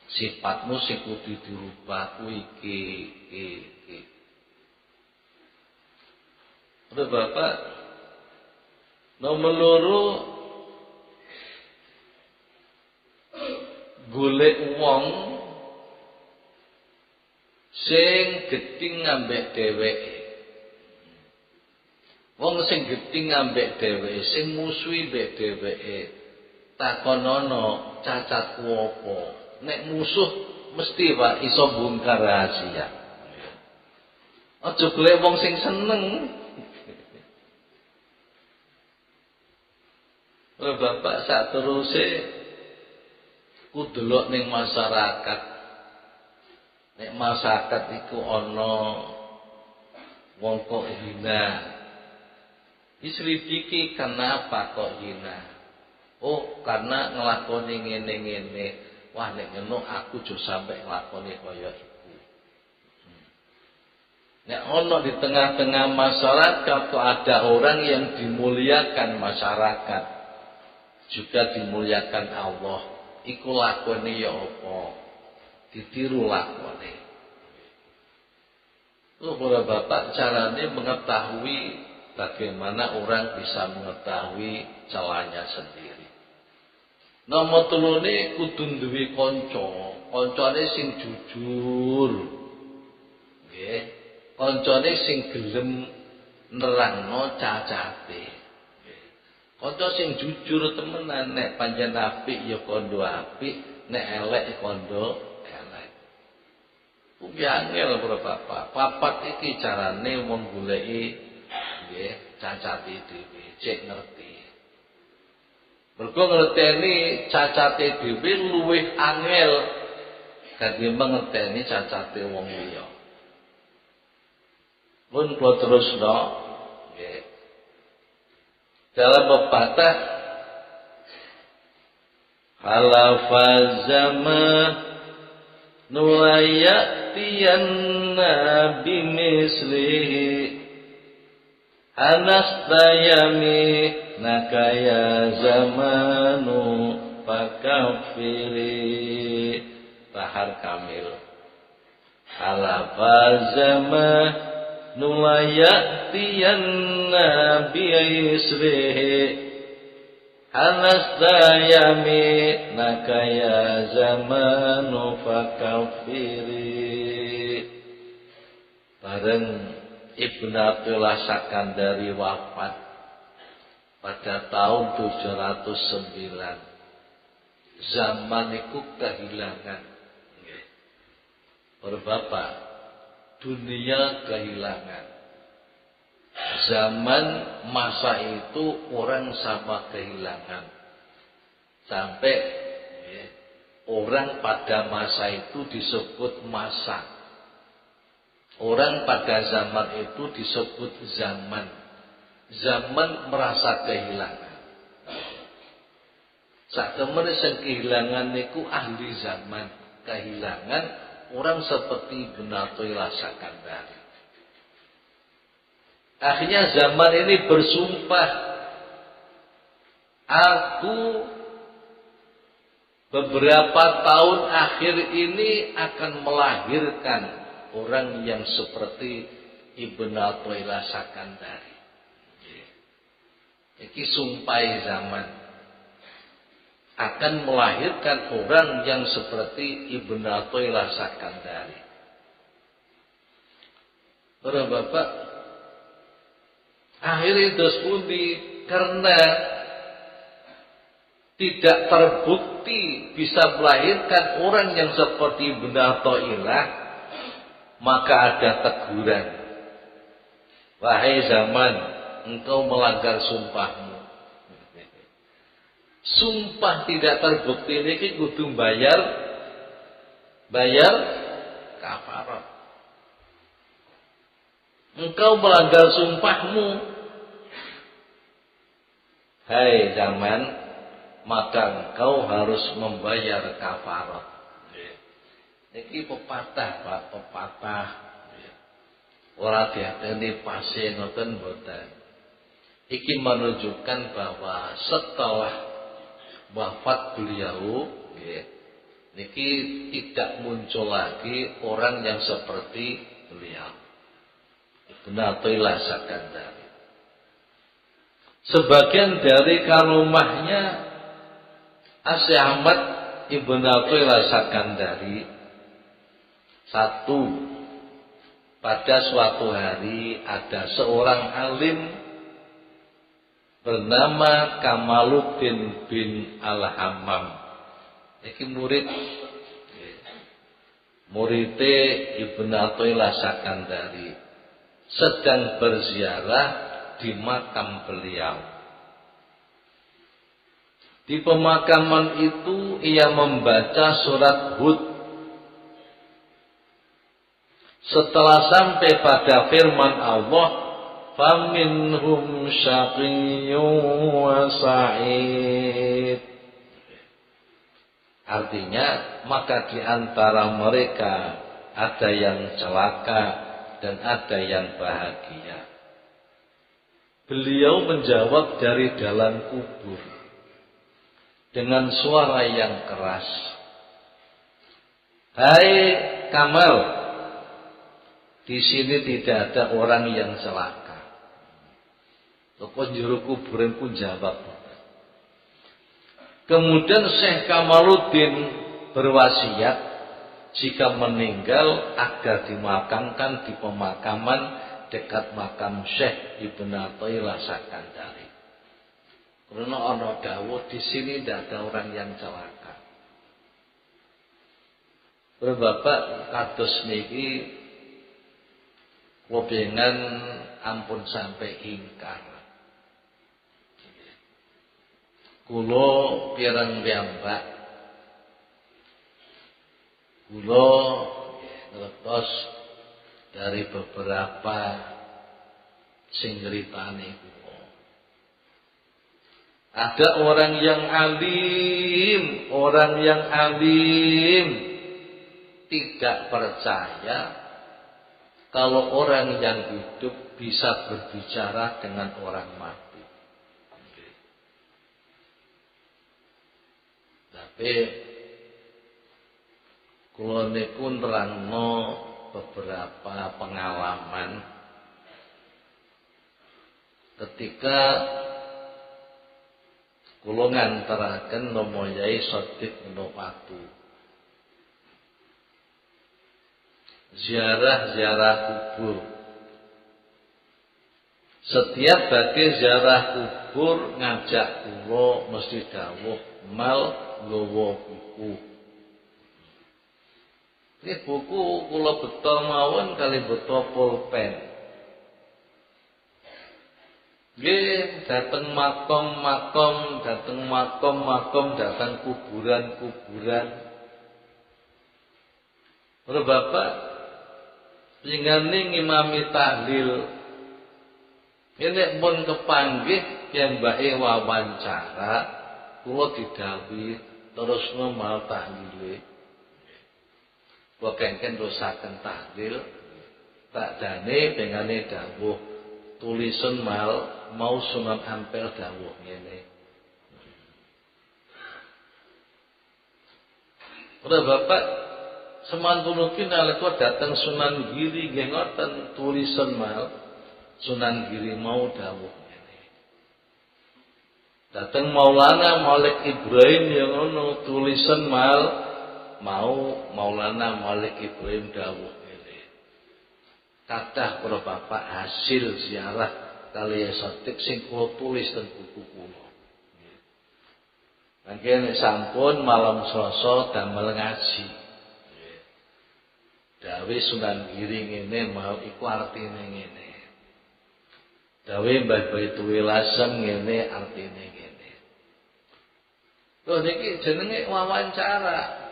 Sifatmu sing kudu dirubah kuwi iki. Bapak nomor 2 golek wong sing gedhing ambek dheweke. Wong sing gedhing ambek dheweke, sing musuhi mbek dheweke, takonono cacatku apa? Nek musuh mesti wae iso bongkar rahasia. Aja golek wong sing seneng. Bapak sateruse kudu delok ning masyarakat. Nek masyarakat iku ana wong kok hina. Diselidiki kenapa kok hina? Oh, karena nglakoni ngene-ngene. Wah, nek ngono aku aja sampe nglakoni kaya iku. Nek ana di tengah-tengah masyarakat kok ada orang yang dimuliakan masyarakat, juga dimuliakan Allah. Iku lakone ya apa? Ditiru lakone. Para bapak caranya mengetahui bagaimana orang bisa mengetahui celahnya sendiri. Nomor 3 kudu duwe kanca, kancane sing jujur. Nggih, kancane sing gelem nerangno cacate. Kanca sing jujur temenan, nek pancen apik ya kandha apik, nek elek ya kandha elek. Kuwi angel para bapak. Papat iki carane wong goleki nggih cacate dhewe, cek ngerti. Mergo ngerteni cacate dhewe luwih angel ketimbang ngerteni cacate wong liya. Pun kula terusno nggih. Dalam pepatah halafaz zaman nulayatiyanna bimislihi anastayami nakaya zamanu fakafiri. Tahar Kamil. Halafaz zaman nulayatiyanna biisrihi anastayami nakaya zamanu fakafiri. Bareng Ibnu Athaillah Sakandari wafat pada tahun 709. Zaman itu kehilangan. Bapak, dunia kehilangan. Zaman masa itu orang sama kehilangan. Sampai orang pada masa itu disebut masa. Orang pada zaman itu disebut zaman. Zaman merasa kehilangan. Satemene sing kehilangan niku ahli zaman. Kehilangan orang seperti Ibnu Athaillah Sakandari. Akhirnya zaman ini bersumpah, aku beberapa tahun akhir ini akan melahirkan orang yang seperti Ibnu Athaillah Sakandari. Iki sumpai zaman akan melahirkan orang yang seperti Ibnu Athaillah Sakandari. Para bapak, akhirnya dos pundi karena tidak terbukti bisa melahirkan orang yang seperti Ibnu Athaillah, maka ada teguran. Wahai zaman, engkau melanggar sumpahmu. Sumpah tidak terbukti ini kudu bayar kafarat. Engkau melanggar sumpahmu. Hai zaman, maka engkau harus membayar kafarat. Ini pepatah, Pak, pepatah. Ora diateni pasien ngoten mboten. Iki menunjukkan bahwa setelah wafat beliau, niki tidak muncul lagi orang yang seperti beliau. Ibnu Athaillah Sakandari. Sebagian dari karomahnya Asy Ahmad Ibnu Athaillah Sakandari, satu, pada suatu hari ada seorang alim bernama Kamaluddin bin Al-Hammam. Iki muridé Ibnu Athaillah Sakandari sedang berziarah di makam beliau. Di pemakaman itu ia membaca surat Hud. Setelah sampai pada firman Allah, faminhum syaqiyyun wa sa'id. Artinya, maka di antara mereka ada yang celaka dan ada yang bahagia. Beliau menjawab dari dalam kubur dengan suara yang keras. Hai Kamal, di sini tidak ada orang yang celaka. Toko juru kuburan pun jawab. Kemudian Syekh Kamaluddin berwasiat jika meninggal agar dimakamkan di pemakaman dekat makam Syekh Ibnu Athaillah Sakandari. Karena ana dawuh di sini tidak ada orang yang celaka. Bapak kados niki kepengen ampun sampai ingkar. Kula pireng piyambak. Kula nglepas dari beberapa sing ngritani kula. Ada orang yang alim tidak percaya kalau orang yang hidup bisa berbicara dengan orang mati. Tapi kula niku nerangno beberapa pengalaman ketika kula ngantaraken Nomo Yai Shadiq Menopatu ziarah kubur. Setiap bagi ziarah kubur ngajak kula mesti dawuh mal nggawa buku. Ini buku kula beto mawon kali beto pulpen. Nggih dateng makom, dateng kuburan. Ora Bapak singane ngimami tahlil. Nek pun kepanggih piyambake wawancara, kula didhawuhi terus mal tahlile. Kula kengken dosaken tahlil, tak dane pengane dawuh tulisan mau Sunan Ampel dawuh ngene. Ora Bapak semanten ugi nalika dateng Sunan Giri nggih ngoten tulisan mal Sunan Giri mau dawuh ngene. Dateng Maulana Malik Ibrahim yang ngono tulisan mal mau Maulana Malik Ibrahim dawuh ngene. Kathah para Bapak hasil ziarah kali esotik sing kula tulis ten buku kula. Mangke nek sampun malam Selasa damel ngaji. Dawe Sunan Giri ngene mau iku artine ngene. Dawe Mbah Baituwi Lasem ngene artine ngene. Lho niki jenenge wawancara.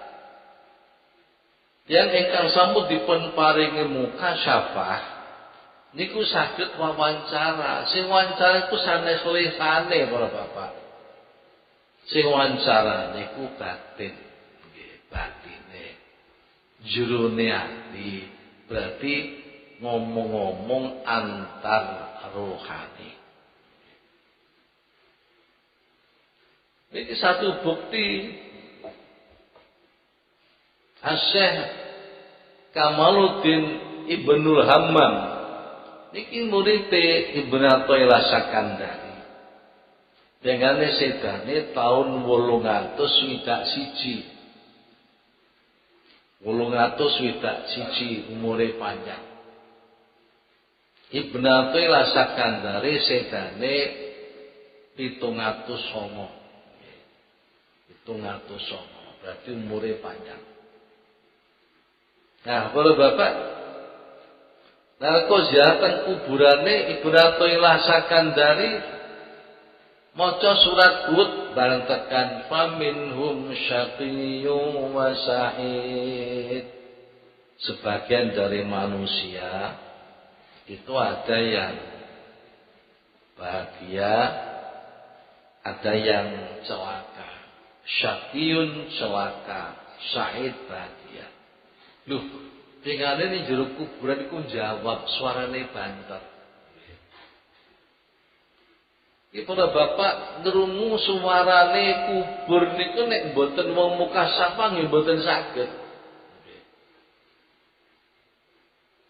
Yang ingkang sampun dipun paringi mukasyafah niku saged wawancara. Sing wawancara iku sanes lisane para Bapak. Sing wawancara niku batin. Nggih, batine. Jurune ati. Berarti ngomong-ngomong antar rohani. Ini satu bukti Syekh Kamaluddin Ibnul Hammam niki murid Ibnu Athaillah Sakandari. Dengane sedane tahun 821. 821 umure panjang. Ibnu Athaillah Sakandari sedane 709. 709 berarti umure panjang. Nah, para Bapak, nalika ziarah kuburane Ibnu Athaillah Sakandari maca surat Hud bareng tekan faminhum syaqiyyun wa sa'id. Sebagian dari manusia itu ada yang bahagia, ada yang celaka. Syaqiyun celaka, sa'id bahagia. Loh, tinggalnya ini jero kuburan iku jawab suarane banter. Iki para Bapak ngrungu suarane kubur niku nek mboten wong mukasyafah nggih mboten saged.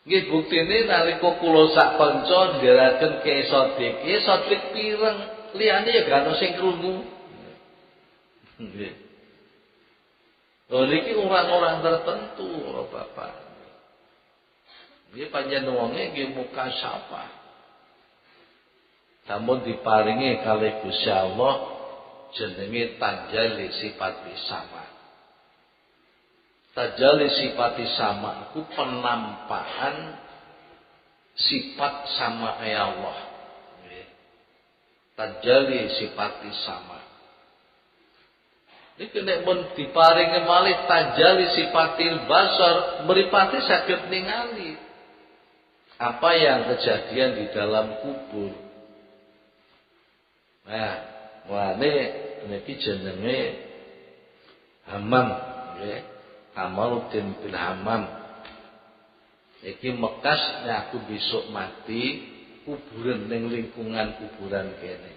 Nggih buktine nalika kula sak kanca ndherekaken Kyai Sodik pireng liyane ya gak ono sing krungu. Nggih. Lho niki orang-orang tertentu lho Bapak. Nggih panjenengan wonge nggih mukasyafah. Namun diparingi kalih Gusti Allah jenenge tajalli sifati sama. Tajalli sifati sama itu penampakan sifat sama Allah. Tajalli sifati sama. Ini kena pun diparingi malih tajalli sifatil basar mripate saged ningali apa yang kejadian di dalam kubur. Nah, wane niki jenenge Hammam, nggih. Kamaluddin bin Hammam. Iki mekas nek aku besok mati kuburan ning lingkungan kuburan kene.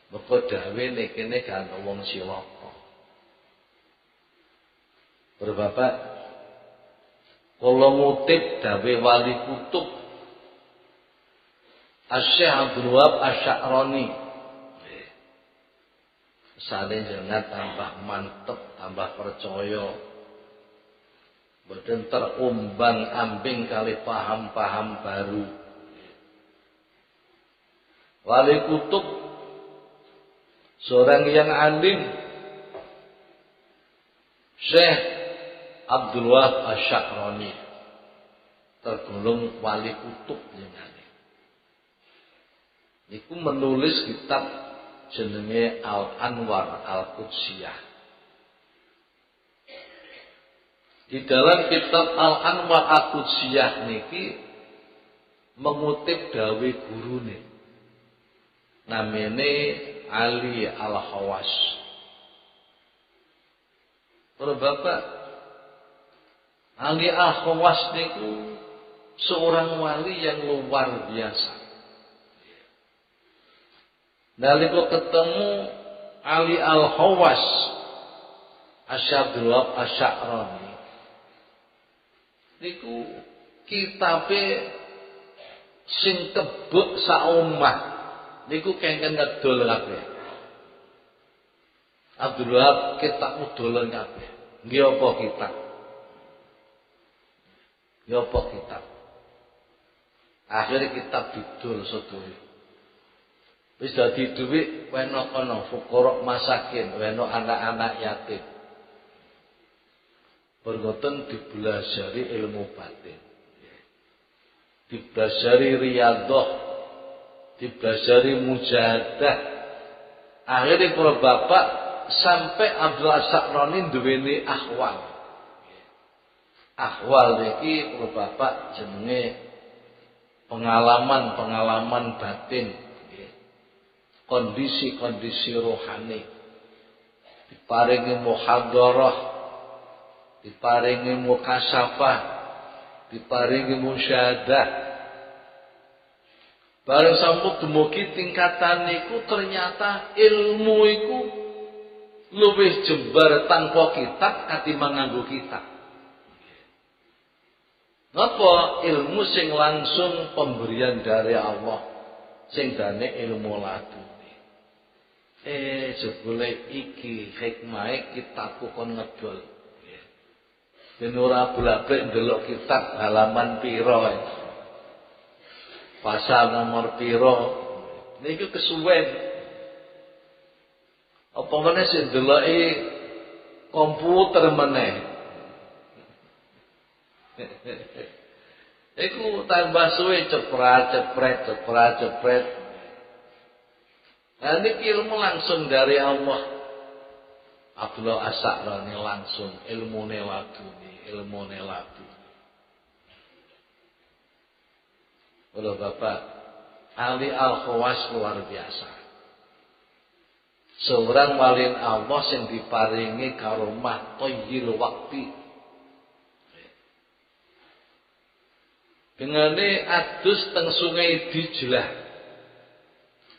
Moko dawe nek kene gak ana wong cilaka. Bapak, kula ngutip dawe wali kutub Asy-Syaikh Abdul Wahab Asy-Sya'rani. Sane jangan tambah mantep, tambah percaya. Boten terumbang-ambing kali paham-paham baru. Wali kutub seorang yang alim, Syekh Abdul Wahab Asy-Sya'rani tergolong wali kutub jenenge. Niku menulis kitab jenenge Al-Anwar Al-Qudsiyah. Di dalam kitab Al-Anwar Al-Qudsiyah niki mengutip dawe gurune. Namene Ali Al-Khawas. Para Bapak, Ali Al-Khawas niku seorang wali yang luar biasa. Nalika ketemu Ali Al-Khawas Abdul Wahab Asy'arani niku kitabe sing kebek sak omah niku kengken ngedol kabeh. Abdul Wahab kitab dolen kabeh. Nggih apa kitab? Ya apa kitab? Akhirnya kitab didol sedaya. Wis dadi dhuwit weno kono fuqara masakin, weno anak-anak yatim. Bergoten dibelajari ilmu batin. Dibelajari riyadhah, dibelajari mujahadah. Akhirnya para bapak sampai Abdul Asy'arani duweni ahwal. Ahwal iki para bapak jenenge pengalaman-pengalaman batin, kondisi-kondisi rohani. Diparingi muhadharah, diparingi mukasyafah, diparingi musyahadah. Bareng sampun dumugi tingkatan niku ternyata ilmu iku luwih jembar tanpa kitab katimbang nganggo kitab. Napa ilmu sing langsung pemberian dari Allah sing dane ilmu laduni. Jebule iki hikmahe kitabku kon ngedol. Ben ora blabek ndelok kitab halaman pira. Pasal nomor pira. Niku kesuwen. Apa meneh sing ndeloki komputer meneh. Iku tambah suwe cepret. Nah niki ilmu langsung dari Allah. Abdullah Asy'arani langsung ilmune laduni. Kalau Bapak Ali Al-Khawas luar biasa. Seorang walin Allah yang diparingi karomah thayyil waqti. Dengane adus teng sungai Dijlah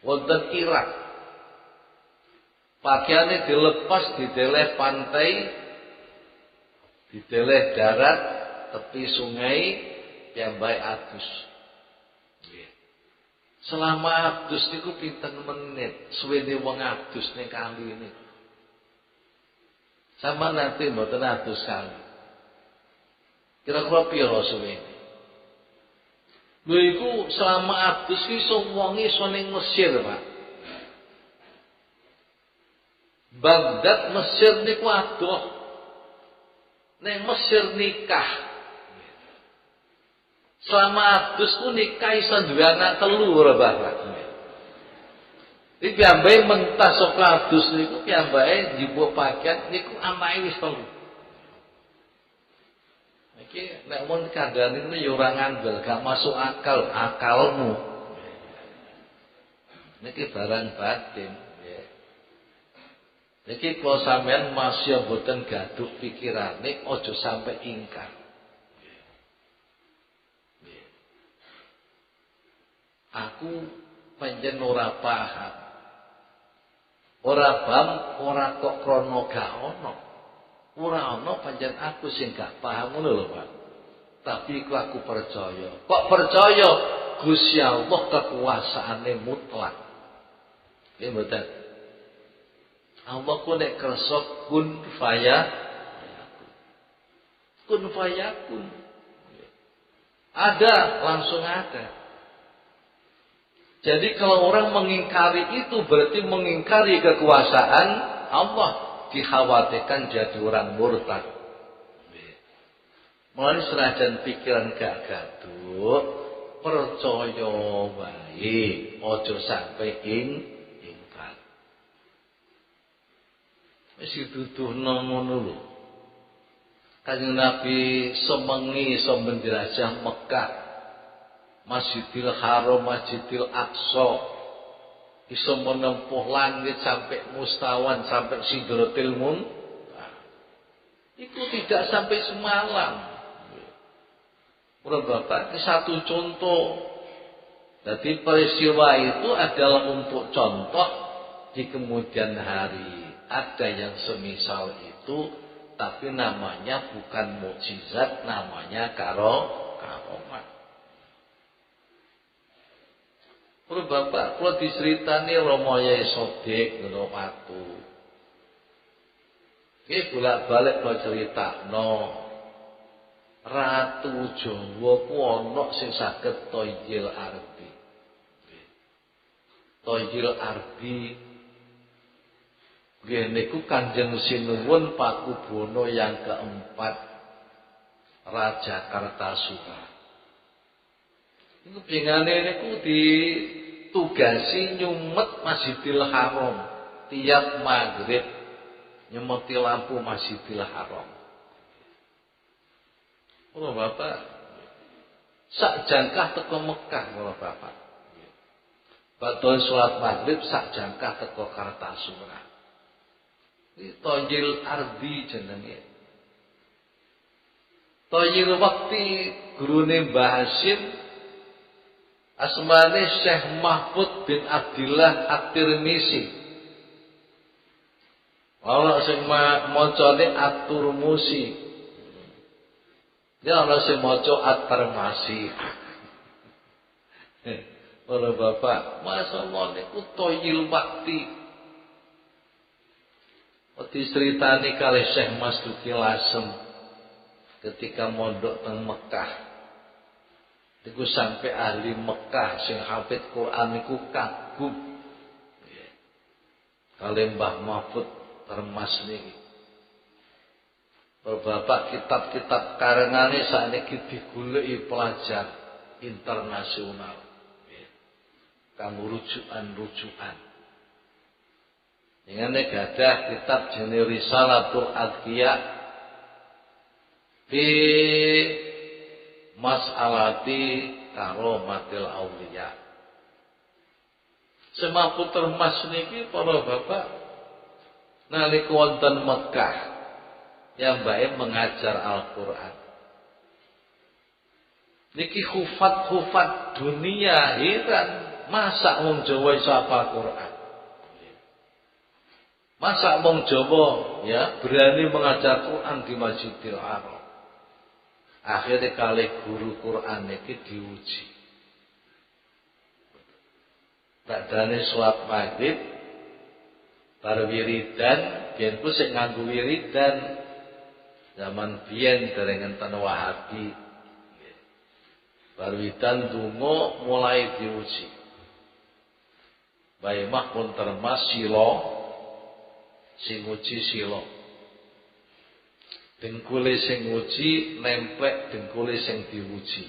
wonten Irak. Pakaiane dilepas dideleh pantai, dideleh darat, tepi sungai, piyambake adus. Selama adus niku pinten menit suwene wong adus ning kali ini. Sama nanti mboten adus kali. Kira-kira pira suwene? Lha iku selama adus ki iso wong iso ning Mesir, Pak. Baghdad Mesir niku adoh. Ning Mesir nikah. Selama adus ku nikah iso duwe anak 3 ora Bapak. Iki piyambake mentah saka adus niku piyambake njupuk pakaian niku anake wis 3. Iki nek mun kandhane niku ya ora ngandel, gak masuk akal akalmu. Niki barang batin, nggih. Niki kalau sampean masih mboten gaduk pikirane aja sampai ingkar. Aku pancen ora paham. Ora paham ora kok krana gak ono. Ora ana pancen aku sing gak paham ngono lho, Pak. Tapi aku percaya. Kok percaya? Gusti Allah kekuasaane mutlak. Nggih mboten. Allah ku nek kersa kun fayakun. Ada, langsung ada. Jadi kalau orang mengingkari itu berarti mengingkari kekuasaan Allah, dikhawatirkan jadi orang murtad. Mulai senajan pikiran gak gaduh, percaya wae, ojo sampai ingkar. Wis dituduhno ngono lho. Kanjeng Nabi semengi menjelajah Mekah, Masjidil Haram, Masjidil Aqsa, iso menempuh langit sampai mustawan, sampai Sidratil Muntaha. Itu tidak sampai semalam. Udah Bapak, ini satu contoh. Jadi peristiwa itu adalah untuk contoh di kemudian hari. Ada yang semisal itu. sesuatu, tapi namanya bukan mukjizat, namanya karomah. Kalau bapak, kalau diceritani Romo Yai Sodik ngono watu. Iki bolak-balik kok critakno. Ratu Jawa ku ana sing saged toyil arbi. Toyil arbi nggih niku Kanjeng Sinuwun Pakubono yang keempat Raja Kartasura. Niku pingane niku ditugasi nyumet Masjidil Haram tiap maghrib, nyemeti lampu Masjidil Haram. Oh bapak, sak jangkah teko Mekah kalau bapak. Badhe salat maghrib sak jangkah teko Kartasura. Iki toyil ardi jenenge. Toyil wakti gurune Mbah Hasyim asmane Syekh Mahfud bin Abdillah At-Tirmizi. Ana sing macane At-Turmusi. Ya ana sing maca At-Tirmizi. Para bapak, masyaallah niku toyil wakti. Diceritani kalih Syekh Mas Duki Lasem ketika mondok teng Mekah. Niku sampai ahli Mekah sing hafid Quran niku kagum. Kalih Mbah Mahfud Termas niki. Bapak kitab-kitab karangane sakniki digoleki pelajar internasional. Kanggo rujukan-rujukan. Dengan gadah kitab jenis Risalatul Adqiya fi mas'alati karomatil auliya. Semaput Termas niki para bapak nalika wonten Mekah yang baik mengajar Al-Qur'an. Niki hufat dunia heran, masa wong Jawa iso hafal Quran? Masa wong Jawa ya berani mengajar Quran di Masjidil Haram? Akhirnya kalih guru Quran niki diuji. Badane salat maghrib bar wiridan, biyen ku sing nganggo wiridan zaman biyen dereng enten Wahabi. Bar wiridan donga mulai diuji. Bae mah pun termas sila sing uji sila. Dengkule sing uji nemplek dengkule sing diuji.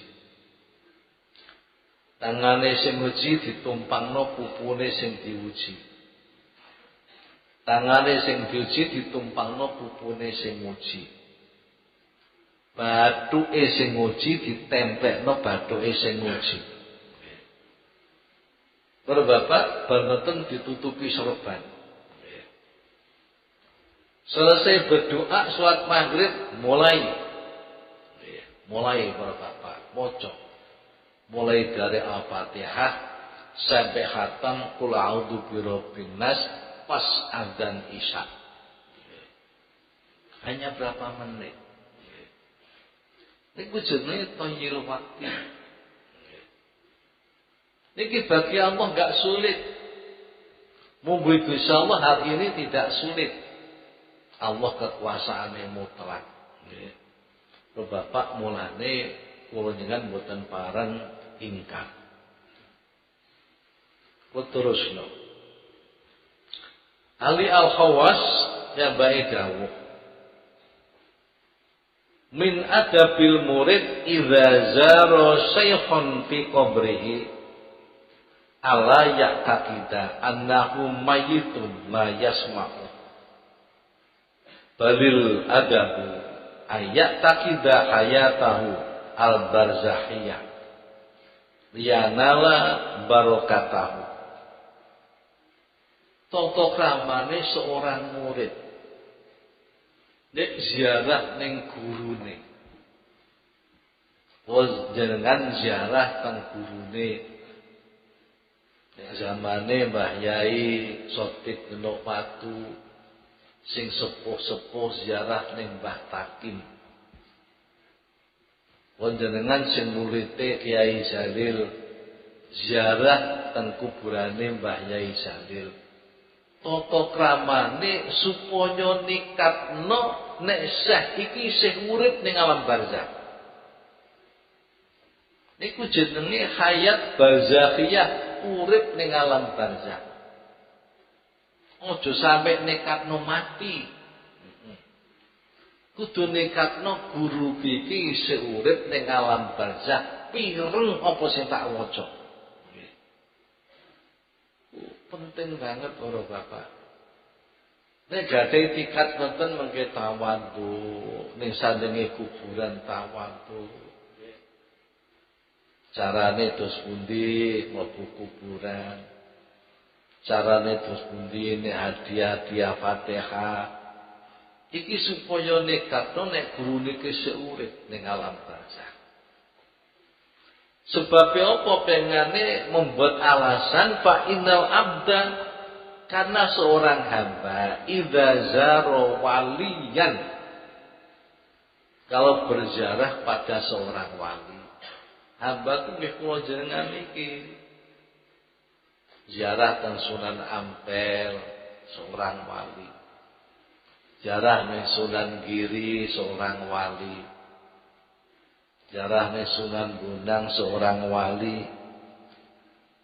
Tangane sing uji ditumpangno pupune sing diuji. Tangane sing diuji ditumpangno pupune sing uji. Bathuke sing uji ditemplekno bathuke sing uji. Para bapak banten ditutupi sorban. Selesai berdoa salat maghrib mulai para bapak maca. Mulai dari Al-Fatihah sampai khatam Qul a'udzu birabbin nas pas adzan Isya. Hanya berapa menit. Niku jenenge toyil waktu. Niki bagi Allah enggak sulit. Munggu Gusti Allah hari ini tidak sulit. Allah kekuasaane mutlak. Nggih. Bapak mulane kula jenengan mboten pareng ingkang. Terusno. Ali Al-Khawas yang baik dawuh. Min adabil murid idza zara syaikhan fi qabrihi ala yaqtida annahu mayyitun la yasma'u. Balil adabu ayat takida hayatahu al-barzahiyah liyanala barokatahu. Toto kramane seorang murid nek ziarah ning gurune, jenengan ziarah teng gurune. Nek zamane Mbah Yai Sotik Genok Patu, sing sepuh-sepuh ziarah ning Mbah Takim. Panjenengan sing murite Kiai Jalil ziarah teng kuburane Mbah Yai Jalil. Tata kramane supaya nikatno nek Syekh iki isih urip ning alam barzakh. Niku jenenge hayat barzakhiyah, urip ning alam barzakh. Aja sampe nekatno mati. Kudu nekatno guru iki isih urip ning alam barzakh, pireng apa sing tak waca. Penting banget para bapak. Nek gadhe tiket wonten mengke tawadhu, ning sandinge kuburan tawadhu. Carane dos pundi mlebu kuburan. Carane dos pundi nek hadiah-hadiah Fatihah. Iki supaya nekatno nek guru niki isih urip ning alam barzakh. Sebab apa pengane membuat alasan fa innal abda, karena seorang hamba idza zara waliyan, kalau berziarah pada seorang wali, hamba ku nggih kula jenengan iki ziarah teng Sunan Ampel seorang wali. Ziarah ning Sunan Giri seorang wali. Ziarah ning Sunan Bonang seorang wali.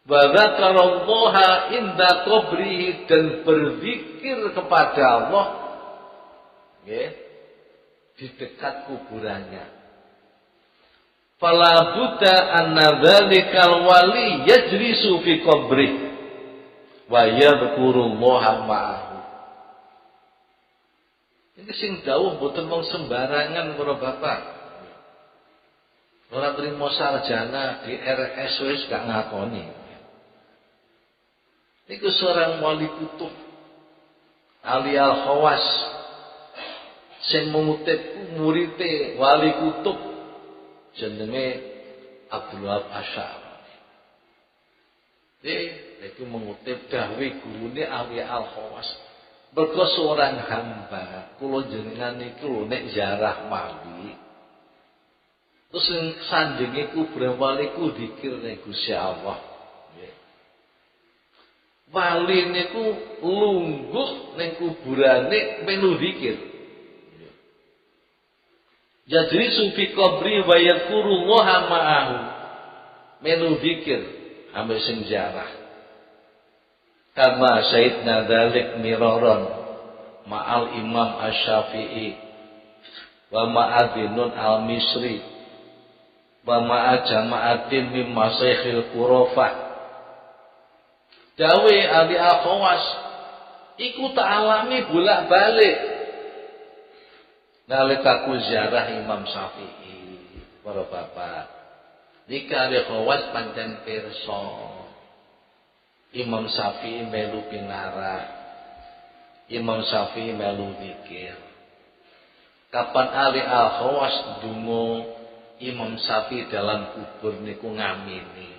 Wa dzakarallaha inda qabrihi, dan berzikir kepada Allah nggih di dekat kuburannya. Fala budda anna dzalikal wali yajlisu fi qabrihi wa yadhkurullaha ma'ahu. Ini sing dawuh mboten wong sembarangan para bapak. Ora trimo sarjana di RS wis gak ngakoni. Niku seorang wali kutub Ali Al-Khawas sing mengutip murite wali kutub jenenge Abdul Wahab Asy'ari. Iku mengutip dawuh gurune Ali Al-Khawas. Mergo seorang hamba kula jenengan niku nek ziarah wali terus sandinge kuburan wali ku dzikir ning Gusti Allah. Wali niku lungguh ning kuburane melu dzikir. Jadi sufi qabri wa yadhkurullaha ma'ahu. Melu dzikir ambek sing ziarah. Kama Sayyidina dzalik miraron ma'al Imam Asy-Syafi'i wa ma'adinun al-Misri wa ma'a jama'atin min masaikhil Qurafah. Dawe Ali Al-Khawas iku tak alami bolak-balik nalika ku ziarah Imam Syafi'i para bapak. Nika Ali Al-Khawas pancen pirsa Imam Syafi'i melu pinara, Imam Syafi'i melu zikir. Kapan Ali Al-Khawas dungo, Imam Syafi'i dalam kubur niku ngamini.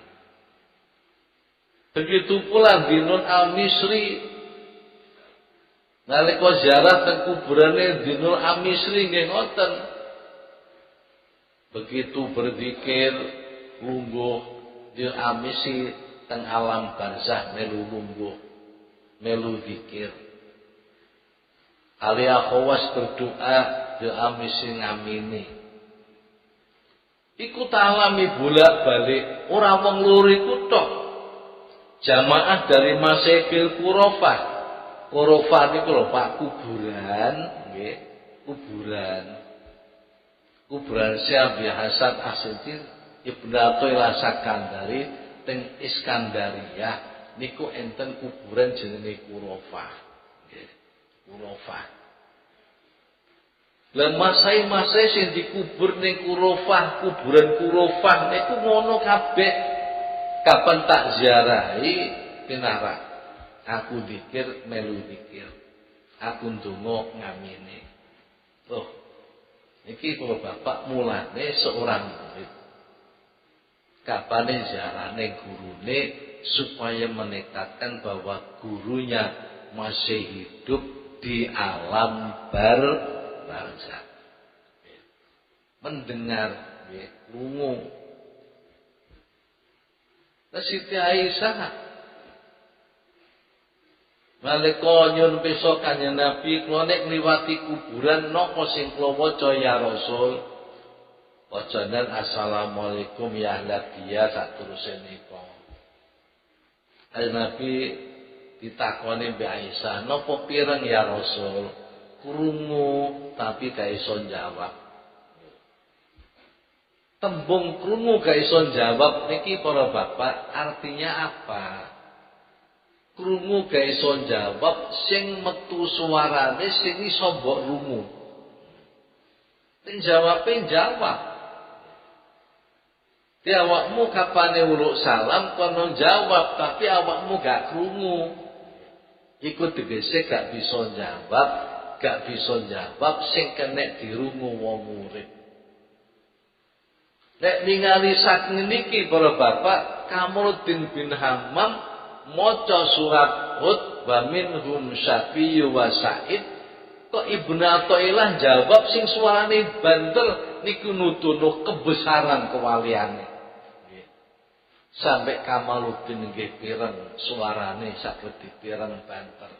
Begitu pula Dinun Al-Misri, nalika ziarah teng kuburane Dinun Al-Misri nggih ngoten. Begitu berzikir lungguh Dinun Al-Misri teng alam barzakh melu lungguh, melu zikir. Ali Al-Khawas berdoa, doa misi ngamini. Iku alami bolak-balik, ora wong loro iku tok. Jamaah dari Masaikhil Qurafah. Qurafah niku lho Pak, kuburan, nggih, kuburan. Kuburan Syekh Abi Hasan As-Siddiq Ibnu Athaillah Sakandari teng Iskandariyah niku enten kuburan jenenge Qurafah. Nggih, Qurafah. Lah masai-masai sing dikubur ning Qurafah, kuburan Qurafah niku ngono kabeh. Kapan tak ziarahi pinara. Aku zikir melu zikir. Aku ndonga ngamini. Loh, iki kula bapak mulane seorang murid. Kapane ziarahne gurune supaya menekatkan bahwa gurunya masih hidup di alam barzakh. Mendengar, krungu. Siti Aisyah nalika nyuwun pirsa Kanjeng Nabi, kula nek ngliwati kuburan napa sing kula waca ya Rasul? Wacanan assalamualaikum ya ahla diyar saterusé nika. Kanjeng Nabi ditakoni Mbak Aisyah, napa pireng ya Rasul? Krungu tapi gak iso jawab. Tembung krungu gak iso jawab niki para bapak artinya apa? Krungu gak iso jawab sing metu suarane sing iso mbok rungu. Sing jawabe jawab. Di awakmu kapane uluk salam kono jawab tapi awakmu gak krungu. Iku tegese gak bisa jawab, gak bisa jawab sing kenek dirungu wong murid. Nek ningali saking niki para bapak, Kamaluddin bin Hammam maca surat Hud wa minhum Syafi'u wa Sa'id, kok Ibnu Athaillah jawab sing suarane banter niku nuduh kebesaran kewaliane. Sampai Kamaluddin nggih pireng suarane saged dipireng banter.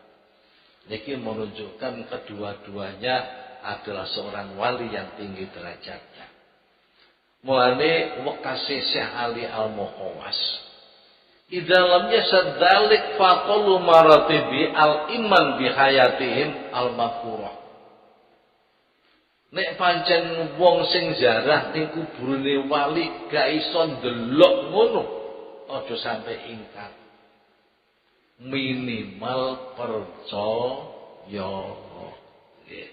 Niki menunjukkan kedua-duanya adalah seorang wali yang tinggi derajatnya. Mulane wekase Syekh Ali Al-Mukhawwas. Idza lam yasad dzalik faqulu maratibi al-iman bi hayatihim al-mafurah. Nek pancen wong sing jarah ning kuburane wali gak iso ndelok ngono, aja sampe ingkar. Minimal percaya. Nggih.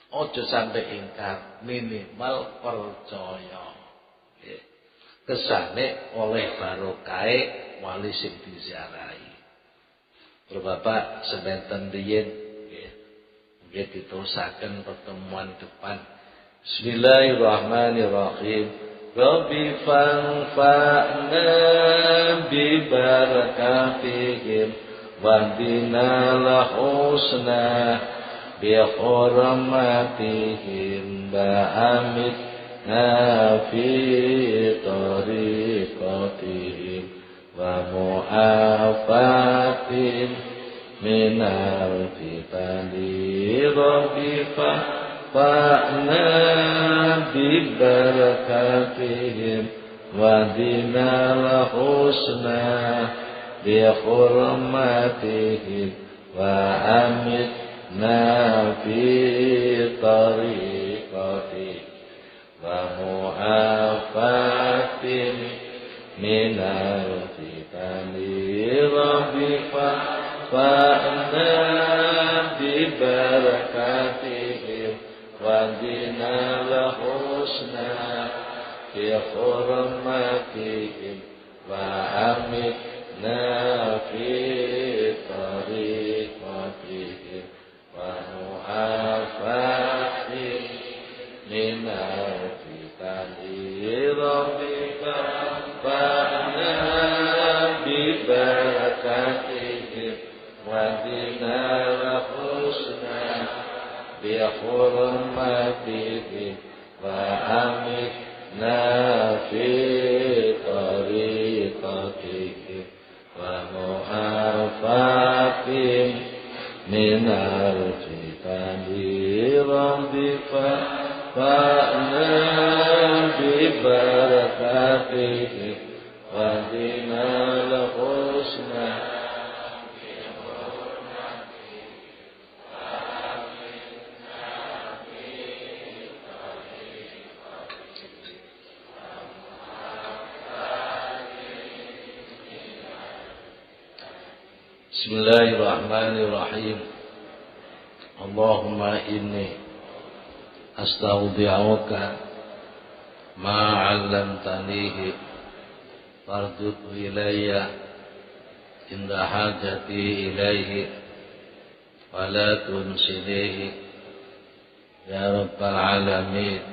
Aja sampe ingkar, minimal percaya. Nggih. Kesane oleh barokahe wali sing diziarahi. Bapak sebentar riyen nggih diterusaken pertemuan depan. Bismillahirrahmanirrahim. Rabbi fanfa'na bi barakatihim wahdina lahusna bi hurmatihim ba'amitna fi tariqatihim wa mu'afatin minal fitani rabbi fa'na bi barakatihim wahdina lahusna bi hurmatihim wa amitna fi tariqatihim wa mu'afatin minal fitani rabbi fa'na bi barakatihim wahdina lahusna bi hurmatihim wa amitna fi tariqatihim wa mu'afatin minal fitani rabbi fa'na bi barakatihim wahdina lahusna bi hurmatihim wa amitna fi tariqatihim wa mu'afatin minal fitani rabbi fa'na bi barakatihim wahdina lahusna. Bismillahirrahmanirrahim. Allahumma inni astaudi'uka ma 'allamtanihi fardud ilayya inda hajati ilayhi wa la tunsinihi ya rabbal alamin.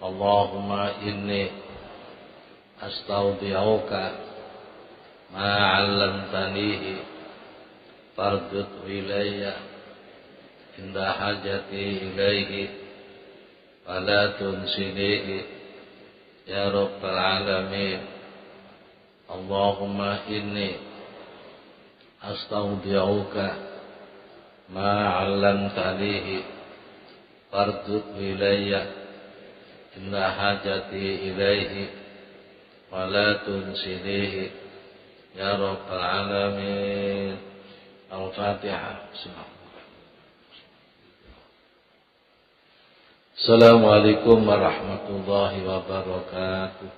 Allahumma inni astaudi'uka ma 'allamtanihi fardud ilayya inda hajati ilaihi fala tunsinihi ya rabbal alamin. Allahumma inni astaudi'uka ma 'allamtanihi fardud ilayya inda hajati ilaihi fala tunsinihi ya rabbal alamin. Al-Fatihah. Assalamualaikum warahmatullahi wabarakatuh.